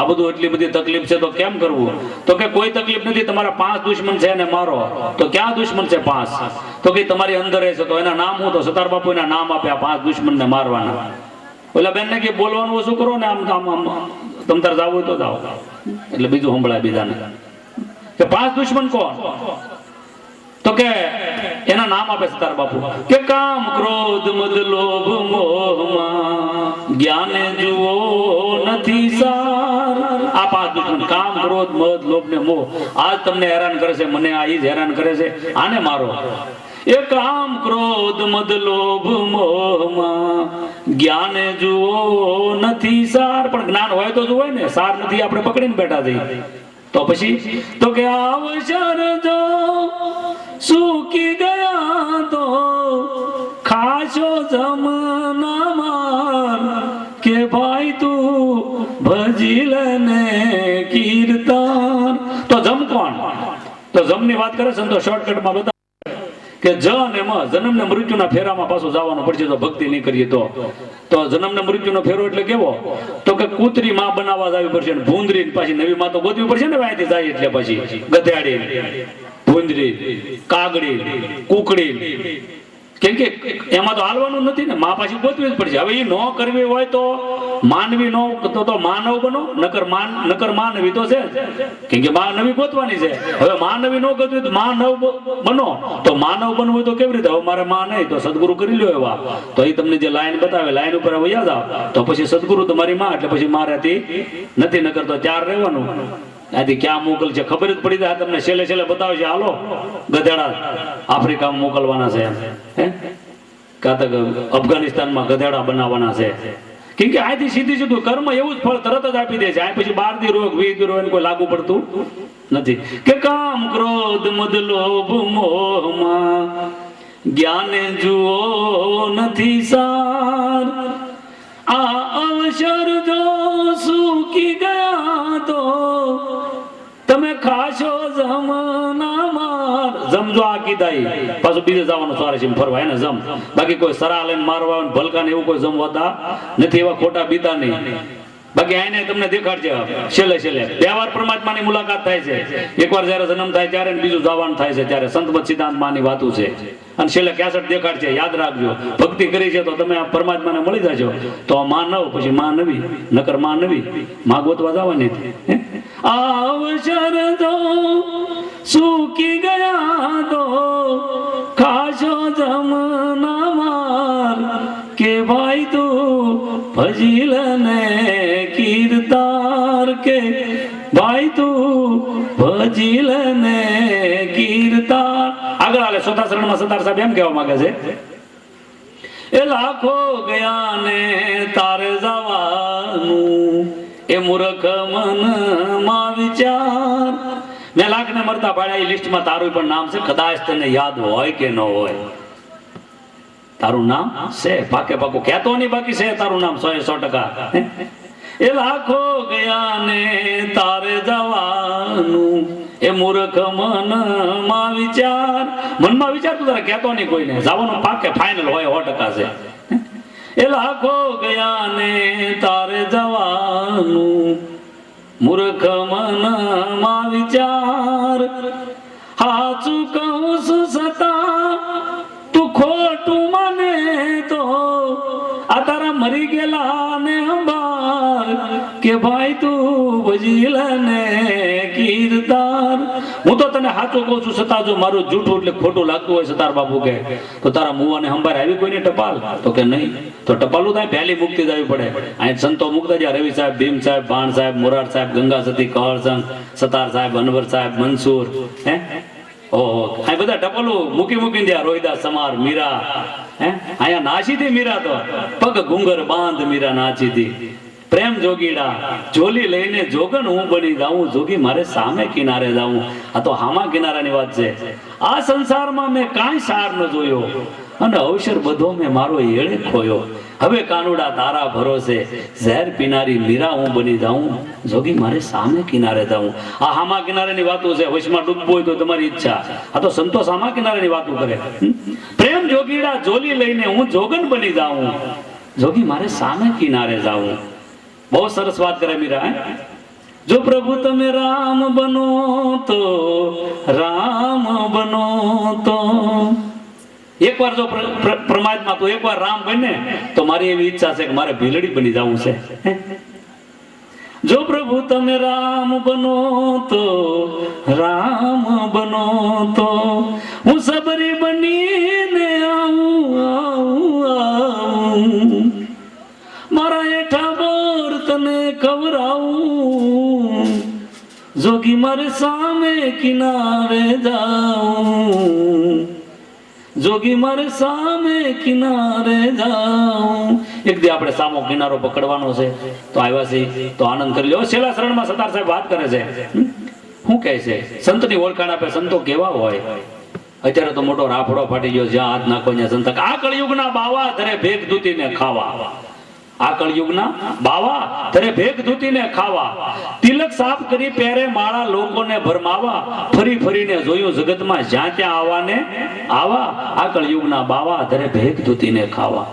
આ બધું એટલી બધી તકલીફ છે તો કેમ કરવું? તો કે કોઈ તકલીફ નથી, તમારા 5 દુશ્મન છે એને મારો. તો ક્યાં દુશ્મન છે 5? તો કે તમારી અંદર છે. તો એના નામ હું તો સતાર બાપુ એના નામ આપ્યા 5 દુશ્મન ને મારવાના. ઓલા બેન ને કે બોલવાનું ઓછું કરો ને, આમ આમ તમ તાર જાવ હોય તો જાઓ, એટલે બીજું સંભળાય બીજાને કે 5 દુશ્મન કોણ? તો કે એના નામ આપે સતાર બાપુ કે કામ ક્રોધ મદ લોભ મોહમાં જ્ઞાને જુઓ નથી સાર. આ 5 દુશ્મન કામ ક્રોધ મદ લોભ ને મોહ આજ તમને હેરાન કરે છે, મને આ જ હેરાન કરે છે, આને મારો. એ કામ ક્રોધ મદ લોભ મોહમાં જ્ઞાને જુઓ નથી સાર. પણ જ્ઞાન હોય તો જ હોય ને, સાર નથી આપણે પકડીને બેઠા થઈ. તો પછી તો કે અવસર જો સૂકી ગયા તો ખાશો જમનામાં કે ભાઈ તું ભજી લેને કીર્તન. તો જમ કોણ? તો જમની વાત કરે છે તો શોર્ટકટમાં બતા કે જન એમાં જન્મ ને મૃત્યુના ફેરામાં પાછું જવાનું પડશે જો ભક્તિ નહીં કરીએ તો જન્મ ને મૃત્યુનો ફેરો એટલે કેવો? તો કે કૂતરી માં બનાવવા જવી પડશે ને ભૂંદરી પાછી નવી માં તો ગોતવી પડશે ને અહીંથી જાય એટલે પછી ગધેડી, ભૂંદરી, કાગડી, કુકડી, કેમ કે એમાં તો હાલવાનું નથી ને, માં પાછી ગોતવી જ પડશે. હવે એ ન કરવી હોય તો માનવી નો તો માનવ બનો, નકર માનવી તો છે, કેમ કે માનવી ગોતવાની છે. હવે માનવી નો ગોતવી તો માનવ બનો, તો માનવ બનવું હોય તો કેવી રીતે? હવે મારે માં નહીં તો સદગુરુ કરી લ્યો એવા. તો એ તમને જે લાઈન બતાવે લાઈન ઉપર વયા જાવ તો પછી સદગુરુ તમારી માં, એટલે પછી મારાથી નથી, નકર તો ત્યાર રહેવાનું. આથી ક્યાં મોકલ છે ખબર જ પડી જાય તમને. છેલ્લે બતાવે છે હાલો ગધેડા આફ્રિકામાં મોકલવાના છે, અફઘાનિસ્તાનમાં ગધેડા બનાવવાના છે. કેમ કે અહીંથી સીધું કર્મ એવું જ ફળ તરત જ આપી દે છે. આ પછી 12 દી રોગ 20 દી રોગ કોઈ લાગુ પડતું નથી. કે કામ ક્રોધ મદ લોભ મોહમાં જ્ઞાને જુઓ નથી સાર. આ અવસર જો સૂકી ગયા તો તમે ખાશો જમનામાં. જમજો આ કીધા પાછું બીજે જવાનું સારે છે ફરવા એને જમ. બાકી કોઈ સરા લઈને મારવા ભલકા ને એવું કોઈ જમવાતા નથી, એવા ખોટા બીતા નહીં. બાકી આને તમને દેખાડશે છેલ્લે બે વાર પરમાત્માની મુલાકાત થાય છે. એકવાર જયારે જન્મ થાય ત્યારે બીજું જવાનું થાય છે ત્યારે સંતમત સિદ્ધાંત માની વાતું છે. અને છેલ્લે 61 દેખાડશે. યાદ રાખજો, ભક્તિ કરી છે તો તમે પરમાત્માને મળી જાજો. તો માં નવ પછી માં નવી, નકર માં નવી માં ગોતવા જવાની. અવસર તો સૂકી ગયા તો ખાશો જમનામાં કે ભાઈ તું ભજી લેને કીર્તાર. કે ભાઈ તું ભજી લેને કીર્તાર. આગળ હાલે ચોથા શરણમાં સતાર સાહેબ એમ કહેવા માંગે છે, એ લાખો ગયા ને તારે જવાનું એ મૂર્ખ મનમાં વિચાર. મેં લાખ ને મરતા પાડ્યા એ લિસ્ટમાં તારું પણ નામ છે. કદાચ તને યાદ હોય કે ન હોય, તારું નામ છે પાકે પાકું કહેતો નહીં, બાકી છે તારું નામ 100%. એ લાખો ગયા ને તારે જવાનું એ મૂર્ખ મનમાં વિચાર. મનમાં વિચાર તું તારે કહેતો નહીં કોઈને, જવાનું પાકે ફાઇનલ હોય 100% છે. એ લાખો ગયા ને તારે જવાનું મૂર્ખ મનમાં વિચાર. હાચું કહું છું છતાં તું ખોટું મને તો આ તારા મરી ગયેલા ને અંબાર કે ભાઈ તું ભજી લેને કીર્તાર. હું તો તને સાચું કહું છું છતાં જો મારું જૂઠું એટલે ખોટું લાગતું હોય સતાર બાપુ કે તો તારા મુવાને અંબાર આવી કોઈને ટપાલ? તો કે નહીં. તો ટપાલું થાય પહેલી મુક્તિ જવી પડે. અહીં સંતો મુકતા જ્યાં રવિ સાહેબ, ભીમ સાહેબ, ભાણ સાહેબ, મોરાર સાહેબ, ગંગા સતી, કહળસંગ, સતાર સાહેબ, અનવર સાહેબ, મનસુર, હે ઓહો આ બધા ટપલું મૂકીને ત્યાં રોહિદાસ સમાર, મીરા, હે અહીંયા નાચી હતી મીરા તો પગ ઘુંગર બાંધ મીરા નાચી હતી. પ્રેમ જોગીડા જોલી લઈને જોગન હું બની જાઉં, જોગી મારે સામે કિનારે જાઉં. આ તો હામા કિનારાની વાત છે. આ સંસારમાં મેં કાંઈ સાર ન જોયો અને અવસર બધો મેં મારો એળે ખોયો. હવે કાનુડા તારા ભરોસે ઝેર પીનારી મીરા હું બની જાઉં, જોગી મારે સામે કિનારે જાઉં. આ હામા કિનારેની વાતો છે. વશમાં ડૂબવું હોય તો તમારી ઈચ્છા. આ તો સંતોષ હામા કિનારેની વાતો કરે. પ્રેમ જોગીડા જોલી લઈને હું જોગન બની જાઉં, જોગી મારે સામે કિનારે જાઉં. બહુ સરસ વાત કરે મીરા. જો પ્રભુ તમે રામ બનો તો રામ બનો તો એકવાર જો પરમાત્મા તો એકવાર રામ બને તો મારી એવી ઈચ્છા છે કે મારે ભીલડી બની જવું છે. જો પ્રભુ તમે રામ બનો તો રામ બનો તો હું સબરી બનીને આવું, મારા હેઠા બોર તને ખવરાવું, જોગી મારે સામે કિનારે જાઉં, જોગી મારે સામે કિનારે જાઉં. એક દી આપણે સામો કિનારો પકડવાનો છે તો આવ્યા છે તો આનંદ કરી લો. છેલ્લા શરણમાં સતાર સાહેબ વાત કરે છે શું કહે છે? સંતની ઓળખાણ આપે. સંતો કેવા હોય? અત્યારે તો મોટો રાફડો ફાટી ગયો, જ્યાં હાથ નાખો ત્યાં સંત. આ કળિયુગના બાવા ધરે ભેગ ધૂતીને ખાવા. આ કળિયુગના બાવા ધરે ભેગ ધૂતીને ખાવા. તિલક સાફ કરી પહેરે માળા લોકોને ભરમાવા. ફરી ફરીને જોયું જગતમાં જ્યાં ત્યાં આવાને આવા. આ કળિયુગના બાવા ધરે ભેગ ધૂતીને ખાવા.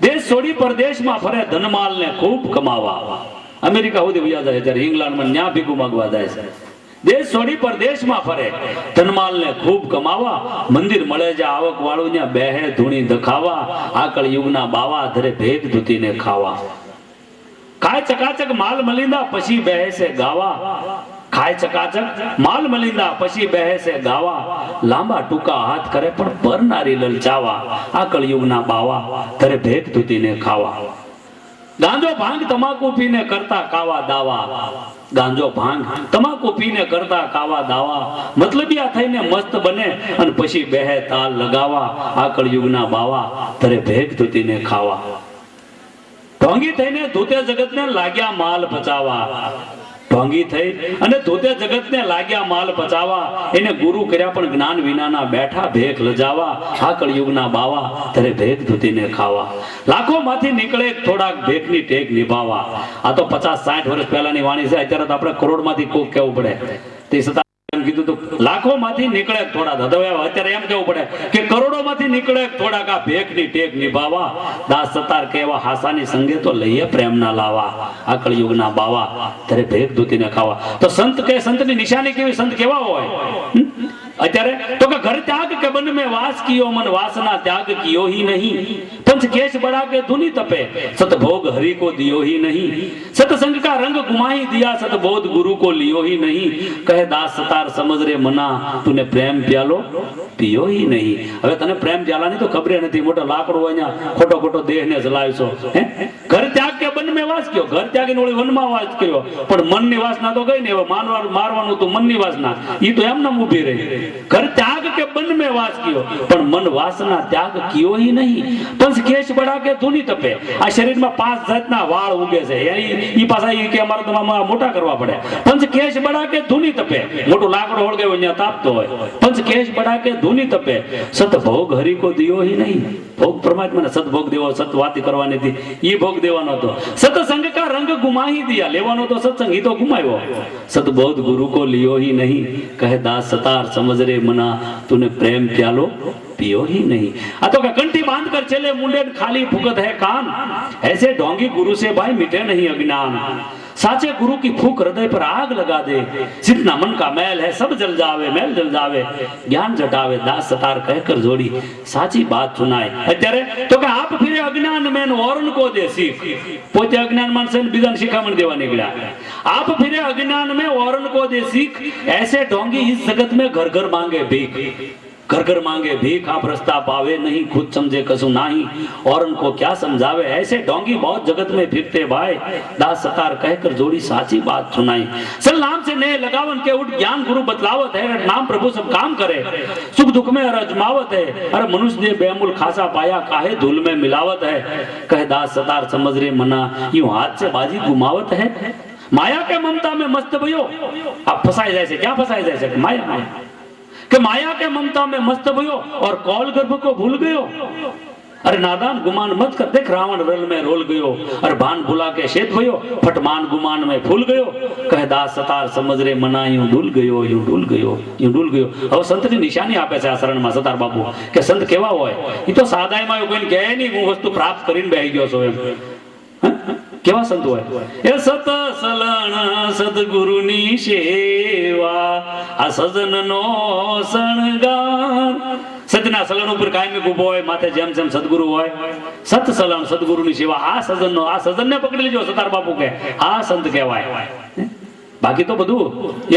દેશ છોડી પરદેશમાં ફરે ધનમાલને ખૂબ કમાવા. અમેરિકા સુધી વયા જાય, ત્યારે ઇંગ્લેન્ડમાં ન્યા ભીખું માંગવા જાય છે. દેશ છોડી પરદેશમાં ફરે ધનમાલને ખૂબ કમાવા. મંદિર મળે છે આવક વાળું ત્યાં બેહે ધૂણી દખાવા. આ કળિયુગના બાવા ધરે ભેગ ધૂતીને ખાવા. ખાય ચકાચક માલ મલિંદા પછી બેહે છે ગાવા. ખાય ચકાચક માલ મલિંદા પછી બેહે છે ગાવા. લાંબા ટૂંકા હાથ કરે પણ પરનારી લલચાવા. આ કળિયુગના બાવા ધરે ભેગ ધૂતીને ખાવા. ગાંજો ભાંગ તમાકુ પીને કરતા કાવા દાવા. ગાંજો ભાંગ તમાકુ પીને કરતા કાવા દાવા. મતલબિયા થઈને મસ્ત બને અને પછી બેહે તાલ લગાવા. આ કળિયુગના બાવા ધરે ભેગ ધૂતીને ખાવા. ઢોંગી થઈને ધૂતે જગતને લાગ્યા માલ પચાવા. ઢોંગી થઈ અને ધૂતે જગતને લાગ્યા માલ પચાવા. એને ગુરુ કર્યા પણ જ્ઞાન વિનાના બેઠા ભેખ લજાવા. આ કળિયુગના બાવા ધરે ભેગ ધૂતીને ખાવા. લાખો માંથી નીકળે થોડાક ભેખની ટેક નિભાવા. આ તો 50-60 વર્ષ પહેલાની વાણી છે. અત્યારે તો આપણે કરોડ માંથી કોક કેવું પડે. તે છતાં એમ કીધું તો લાખો માંથી નીકળે થોડા. અત્યારે એમ કેવું પડે કે કરોડો માંથી નીકળે થોડાક આ ભેખની ટેક નિભાવા. દાસ સતાર કેવા હાસાની સંગે તો લઈએ પ્રેમ ના લાવા. આ કળિયુગના બાવા ત્યારે ભેખ ધૂતીને ખાવા. તો સંત કે સંતની નિશાની કેવી? સંત કેવા હોય અત્યારે? તો કે ઘર ત્યાગ કે બન में वास कियो मन वासना त्याग कियो ही नहीं. पंच केश बड़ा के धुनी तपे सत भोग हरि को दियो ही नहीं. सतसंग का रंग गुमाही दिया सत बोध गुरु को लियो ही नहीं. कहे दास सतार समझ रे मना तूने प्रेम प्यालो पियो ही नहीं. હવે તને પ્રેમ પ્યાલાની તો ખબર નથી. મોટો લાકડો અહીંયા ખોટો ખોટો દેહને જલાવશો. ઘર ત્યાગ કે બન में वास कियो. ઘર ત્યાગીને ઓલી વનમાં વાસ કર્યો પણ મનની વાસના તો ગઈ ને. હવે મારવાનું તો મનની વાસના ઈ તો એમને ઊભી રહી. घर त्याग के बन में वास कियो पण मन वासना त्याग कियो ही नहीं. पंच केश बड़ा के धूनी तपे. आ शरीर में 5 जातना वाળ ઉગે છે. ઈ પાછા ઈ કે અમારે તો મોટા કરવા પડે. पंच केश बड़ा के धूनी तपे. મોટો લાકડો હળગાવ્યો ત્યાં તાપતો હોય. पंच केश बड़ा के धूनी तपे सत भोग हरि को दियो ही नहीं. ભોગ પરમાત્માને સત ભોગ દેવો. સત વાતી કરવાની હતી ઈ ભોગ દેવાનો હતો. સતસંગ કા રંગ ગુમાહી દિયા. લેવાનો તો સત્સંગ ઈ તો ગુમાવ્યો. સતબોધ ગુરુ को लियो ही नहीं. कहे दास सतार समझ रे मना तूने प्रेम प्यालो पियो ही नहीं. आ तो क्या कंठी बांध कर चले मुंडे खाली फुकत है कान. ऐसे ढोंगी गुरु से भाई मिटे नहीं अज्ञान. साचे गुरु की फूक हृदय पर आग लगा दे. जितना मन का मैल है सब जल जावे. मैल जल जावे ज्ञान जटावे. दास सतार कहकर जोड़ी साची बात सुनाए. અત્યારે તો કે આપ ફિરે અજ્ઞાન મેન ઓરન કો દે શીખ. પોતે અજ્ઞાન માણસે બીજાને શિખામણ દેવા નીકળ્યા. आप फिरे अज्ञान में औरन को दे सीख. ऐसे ढोंगी इस जगत में घर घर मांगे भीख. घर घर मांगे भीख आप रास्ता पावे नहीं. खुद समझे कसु नहीं औरन को क्या समझावे. ऐसे ढोंगी बहुत जगत में फिरते भाई. दास सतार कहकर जोड़ी साची बात सुनाई. सल नाम से नए लगावन के उठ ज्ञान गुरु बतलावत है. नाम प्रभु सब काम करे सुख दुख में अजमावत है. अरे मनुष्य ने बेमूल खासा पाया काहे धूल में मिलावत है. कहे दास सतार समझ रे मना यूं हाथ से बाजी घुमावत है. माया के ममता में मस्त भयो. आप फंसाए जाए से क्या फंसाए जाए से माया में कि माया के ममता में मस्त भयो और कौल गर्भ को भूल गयो. अरे नादान गुमान मत कर. देख रावण रल में रोल गयो. अरे भान भुला के शेत भयो फटमान गुमान में फूल गयो. कहे दास सतार समझ रे मना यूं डूल गयो यूं डूल गयो यूं डूल गयो. હવે સંતની નિશાની આપે છે આ શરણમાં સતાર બાપુ કે સંત કેવા હોય. ઈ તો સાદાઈમાં એવું કોઈને કહે નહીં હું વસ્તુ પ્રાપ્ત કરીને બેહી ગયો છું એમ. કેવા સંત હોય. એ સત સલણ સદગુરુની સેવા આ સજનનો શણગાર. સતના સલણ ઉપર કાયમી ઉભો હોય માથે જેમ જેમ સદગુરુ હોય. સત સલણ સદગુરુની સેવા આ સજનનો. આ સજનને પકડી લેજો સતાર બાપુ કે આ સંત કહેવાય. બાકી તો બધું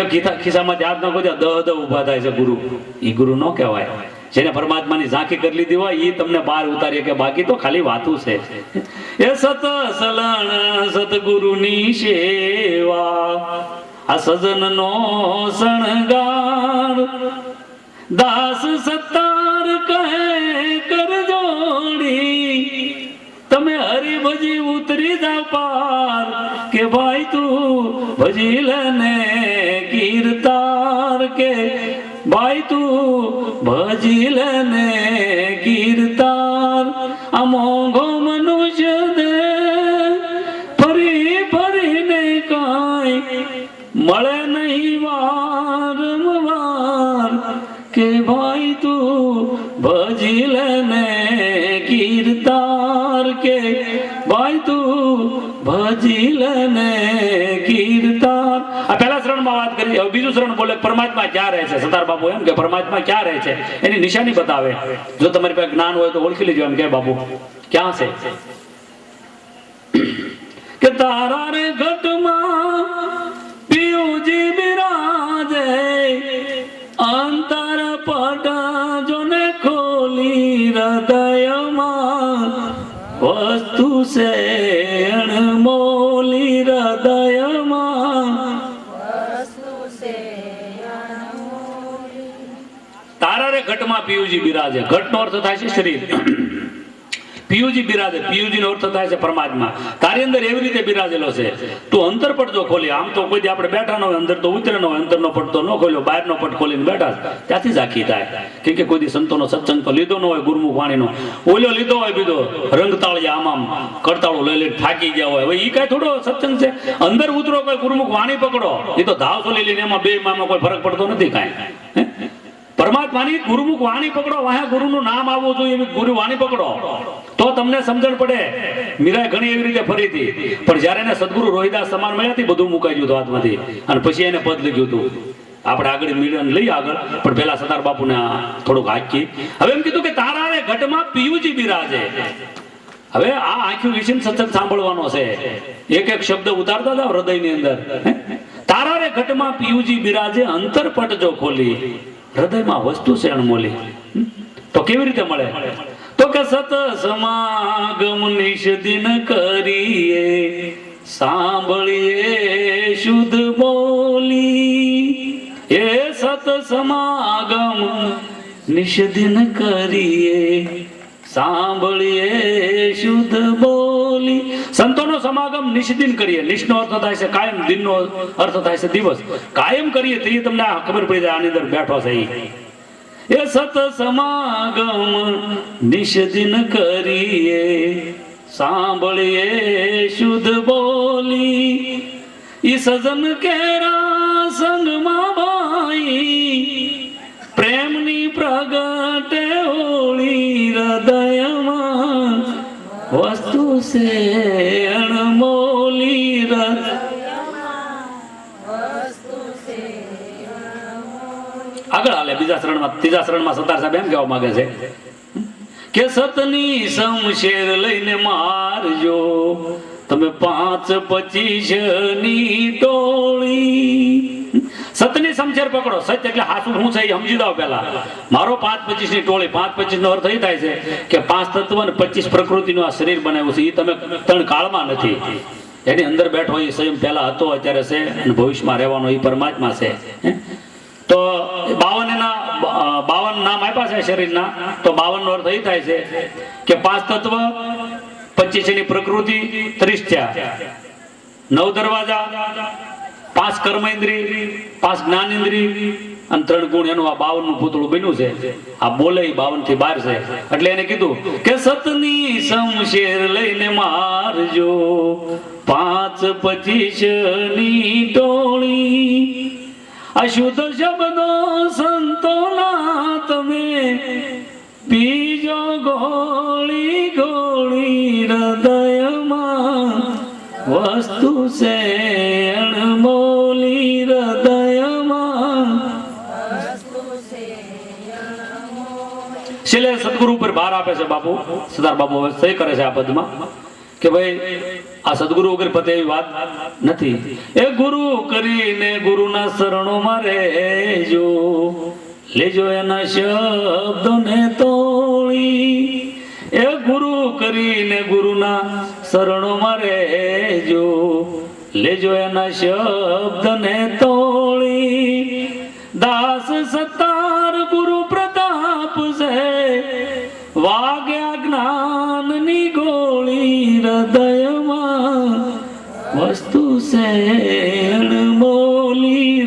એક ખિસ્સામાં યાદ ન કોઈ દહ ઉભા થાય છે ગુરુ. ઈ ગુરુ ન કહેવાય. જેને પરમાત્માની ઝાંખી કરી લીધી હોય ઈ તમને બહાર ઉતારીએ કે બાકી તો ખાલી વાતું છે. એ સત સલણ સતગુરુની સેવા આ સજનનો શણગાર. દાસ સતાર કહે કર જોડી તમે હરી ભજી ઉતરી જા પાર. કે ભાઈ તું ભજી લેને કી કીર્તાર કે ભાઈ તું ભજી લેને કીર્તાર આ મોંઘો મનુષ્ય દે ફરી ફરીને કાંઈ મળે નહીં વારંવાર કે ભાઈ તું ભજી લેને કીર્તાર કે ભાઈ તું ભજી લેને કીર્તાર. આ પહેલા શરણમાં વાત કરી. હવે બીજું શરણ બોલે પરમાત્મા ક્યાં રહે છે. સતાર બાપુ એમ કે પરમાત્મા ક્યાં રહે છે એની નિશાની બતાવે. જો તમારી પાસે જ્ઞાન હોય તો ઓળખી લેજો એમ કે બાપુ ક્યાં છે કે તારા રે ઘટમાં પિયુજી બિરાજે અંતર પટ જોને ખોલી હૃદયમાં વસ્તુ છે અણમોલી હૃદયમાં તારા રે ઘટમાં પિયુજી બિરાજે. ઘટનો અર્થ થાય છે શરીર. પિયુજી બિરાજે, પિયુજી નો અર્થ થાય છે પરમાત્મા. તારી અંદર એવી રીતે બિરાજેલો છે. તું અંતર પટ જો ખોલી, આમ તો કોઈ આપણે બેઠા ન હોય, અંદર તો ઉતરે ન હોય, અંતરનો પટ તો ન ખોલ્યો, બહારનો પટ ખોલીને બેઠા ત્યાંથી જ આખી થાય. કેમ કે કોઈ દી સંતોનો સત્સંગ તો લીધો ન હોય, ગુરુમુખ વાણીનો ઓલો લીધો હોય, બીજો રંગતાળિયા આમ કડતાળું લઈ લઈને થાકી ગયા હોય. હવે એ કઈ થોડો સત્સંગ છે. અંદર ઉતરો, કોઈ ગુરુમુખ વાણી પકડો, એ તો ધાવ સોલી લઈને એમાં બે માં કોઈ ફરક પડતો નથી કાંઈ. પરમાત્માની ગુરુમુખ વાણી પકડો, વાહે ગુરુનું નામ આવવું જોઈએ એવી ગુરુ વાણી પકડો તો તમને સમજણ પડે. મીરાએ ઘણી એવી રીતે ફરી હતી, પણ જયારે એને સદગુરુ રોહિદાસ સમાન મળ્યા હતી બધું મુકાઈ ગયું હતું હાથમાંથી, અને પછી એને પદ લખ્યું હતું. આપણે આગળ મીડિયા લઈ આગળ, પણ પેલા સતાર બાપુને થોડુંક હાકી. હવે એમ કીધું કે તારા રે ઘટમાં પિયુજી બિરાજે. હવે આ આંખ્યું વિશે સત્સંગ સાંભળવાનો છે. એક એક શબ્દ ઉતારતા જાવ હૃદયની અંદર. તારા રે ઘટમાં પિયુજી બિરાજે અંતર પટ જો ખોલી હૃદયમાં વસ્તુ છે અણમોલી. તો કેવી રીતે મળે? તો કે સત સમાગમ નિષદિન કરીએ સાંભળીએ શુદ્ધ બોલી. એ સત સમાગમ નિષદિન કરીએ સાંભળીએ શુદ્ધ બોલી. સંતોનો સમાગમ નિષદિન કરીએ. નિષનો અર્થ થાય છે કાયમ, દિનનો અર્થ થાય છે દિવસ. કાયમ કરીએ તો એ તમને ખબર પડી જાય આની અંદર બેઠો છે. એ સત સમાગમ નિષદિન કરીએ સાંભળીએ શુદ્ધ બોલી. ઈ સજન કેરા સંગમાં ભાઈ પ્રેમની પ્રગટે હોળી હૃદયમાં વસ્તુ છે અણમોલી. આગળ હાલે બીજા શરણમાં. ત્રીજા શરણમાં સતાર સાહેબ એમ કહેવા માંગે છે કે સતની શમશેર લઈને મારજો તમે 5-25 ની ટોળી. સતની શમશેર પકડો. સત્ય એટલે હાસું શું છે એ સમજી દો પેલા. મારો 5-25 ની ટોળી. 5-25 નો અર્થ એ થાય છે કે 5 તત્વ અને 25 પ્રકૃતિનું આ શરીર બનાવ્યું છે. એ તમે 3 કાળમાં નથી. એની અંદર બેઠો એ સ્વયં પહેલા હતો, અત્યારે છે, અને ભવિષ્યમાં રહેવાનો એ પરમાત્મા છે. તો 52 નામ આપ્યા છે શરીરના. તો 52 નો અર્થ એ થાય છે કે 5 તત્વ, 25 ની પ્રકૃતિ, 30 થયા, 9 દરવાજા, 5 કર્મેન્દ્રિય, 5 જ્ઞાનેન્દ્રિય અને 3 ગુણ. એનું આ 52 નું પૂતળું બન્યું છે. આ બોલે 52 થી 12 છે. એટલે એને કીધું કે સતની શમશેર લઈને મારજો 5-25 ની ટોળી. અશુદ્ધ શબ્દો સંતોના તમે પીજો ગોળી ગોળી હૃદયમાં વસ્તુ છે અણમોલી હૃદયમાં. છેલ્લે સદગુરુ ઉપર ભાર આપે છે બાપુ. સરદાર બાપુ હવે સહી કરે છે આ પદમાં કે ભાઈ આ સદગુરુ વગર પતે એવી વાત નથી. એ ગુરુ કરીને ગુરુના શરણોમાં રહેજો, લેજો એના શબ્દોને તોડી. એ ગુરુ કરીને ગુરુના શરણોમાં રહેજો, લેજો એના શબ્દને તોડી. દાસ સતાર ગુરુ પ્રતાપ છે વાગ્યા જ્ઞાનની ગોળી હૃદયમાં વસ્તુ છે અણમોલી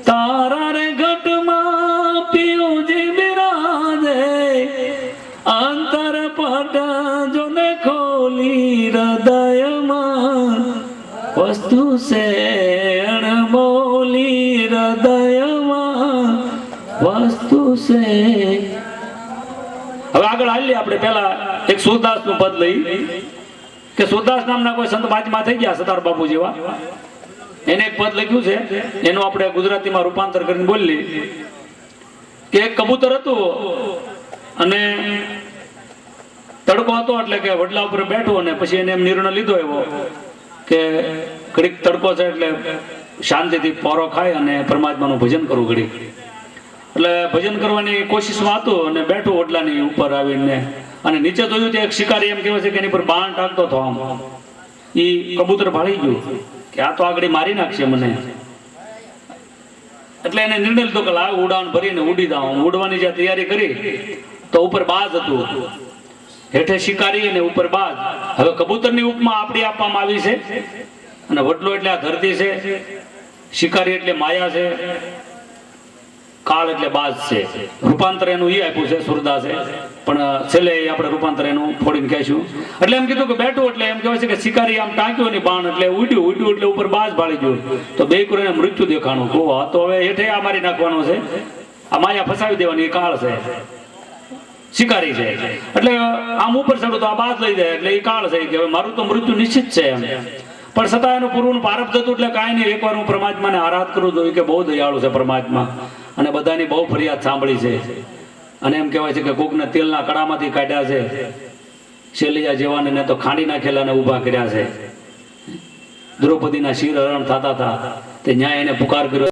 તારા રે ઘટમાં પિયુજી બિરાજે અંતર પટ જોને ખોલી હૃદયમાં વસ્તુ છે અણમોલી હૃદયમાં વસ્તુ છે. હવે આગળ હાલીએ આપણે પહેલા એક સુરદાસ નું પદ લઈ કે સુરદાસ નામના કોઈ સંત મહાત્મા થઈ ગયા સતાર બાપુ જેવા, એને એક પદ લખ્યું છે, એનું આપણે ગુજરાતીમાં રૂપાંતર કરીને બોલી કે એક કબૂતર હતું અને તડકો હતો એટલે કે વડલા ઉપર બેઠું અને પછી એને એમ નિર્ણય લીધો એવો કે ઘડીક તડકો છે એટલે શાંતિથી પોરો ખાય અને પરમાત્માનું ભજન કરવું ઘડીક. એટલે ભજન કરવાની કોશિશમાં હતું અને બેઠું વડલાની ઉપર આવીને અને નીચે જોયું તો એક શિકારી એમ કહેવાય છે કે એની પર બાણ ટાંકતો હતો. આમ એ કબૂતર ભાળી ગયું કે આ તો આગળ મારી નાખશે મને. એટલે એને નિર્ણય લીધો કે લાવ ઉડાન ભરીને ઉડી જાઉં. ઉડવાની જે તૈયારી કરી તો ઉપર બાજ હતું, હેઠે શિકારી અને ઉપર બાજ. હવે કબૂતરની ઉપમા આપણી આપવામાં આવી છે અને વડલો એટલે આ ધરતી છે, શિકારી એટલે માયા છે, કાળ એટલે બાજ છે. રૂપાંતર એનું એ આપ્યું છે સુરદાસે, પણ છેલ્લે આપણે રૂપાંતર એનું ફોડીને કહેશું. એટલે એમ કીધું કે બેઠું એટલે એમ કહેવાય છે કે શિકારી આમ ટાંક્યું ની બાણ એટલે ઉડ્યું એટલે ઉપર બાજ ભાળી ગયું તો બે કરીને મૃત્યુ દેખાણું. તો હવે હેઠે આ મારી નાખવાનો છે, આ માયા ફસાવી દેવાની, એ કાળ છે, શિકારી છે. એટલે આમ ઉપર ચડું તો આ બાજ લઈ જાય એટલે એ કાળ છે કે હવે મારું તો મૃત્યુ નિશ્ચિત છે એમ. પણ છતાં એનું પૂરું પારપ થતું એટલે કાંઈ નહીં, એકવાર હું પરમાત્માને આરાધ કરું છું કે બહુ દયાળુ છે પરમાત્મા અને બધાની બહુ ફરિયાદ સાંભળી છે. અને એમ કહેવાય છે કે કોકને તેલના કડામાંથી કાઢ્યા છે, શેલિયા જેવાને તો ખાંડી નાખેલા ને ઊભા કર્યા છે. દ્રૌપદીના શિર હરણ થતા હતા તે ન્યાય એને પુકાર કર્યો.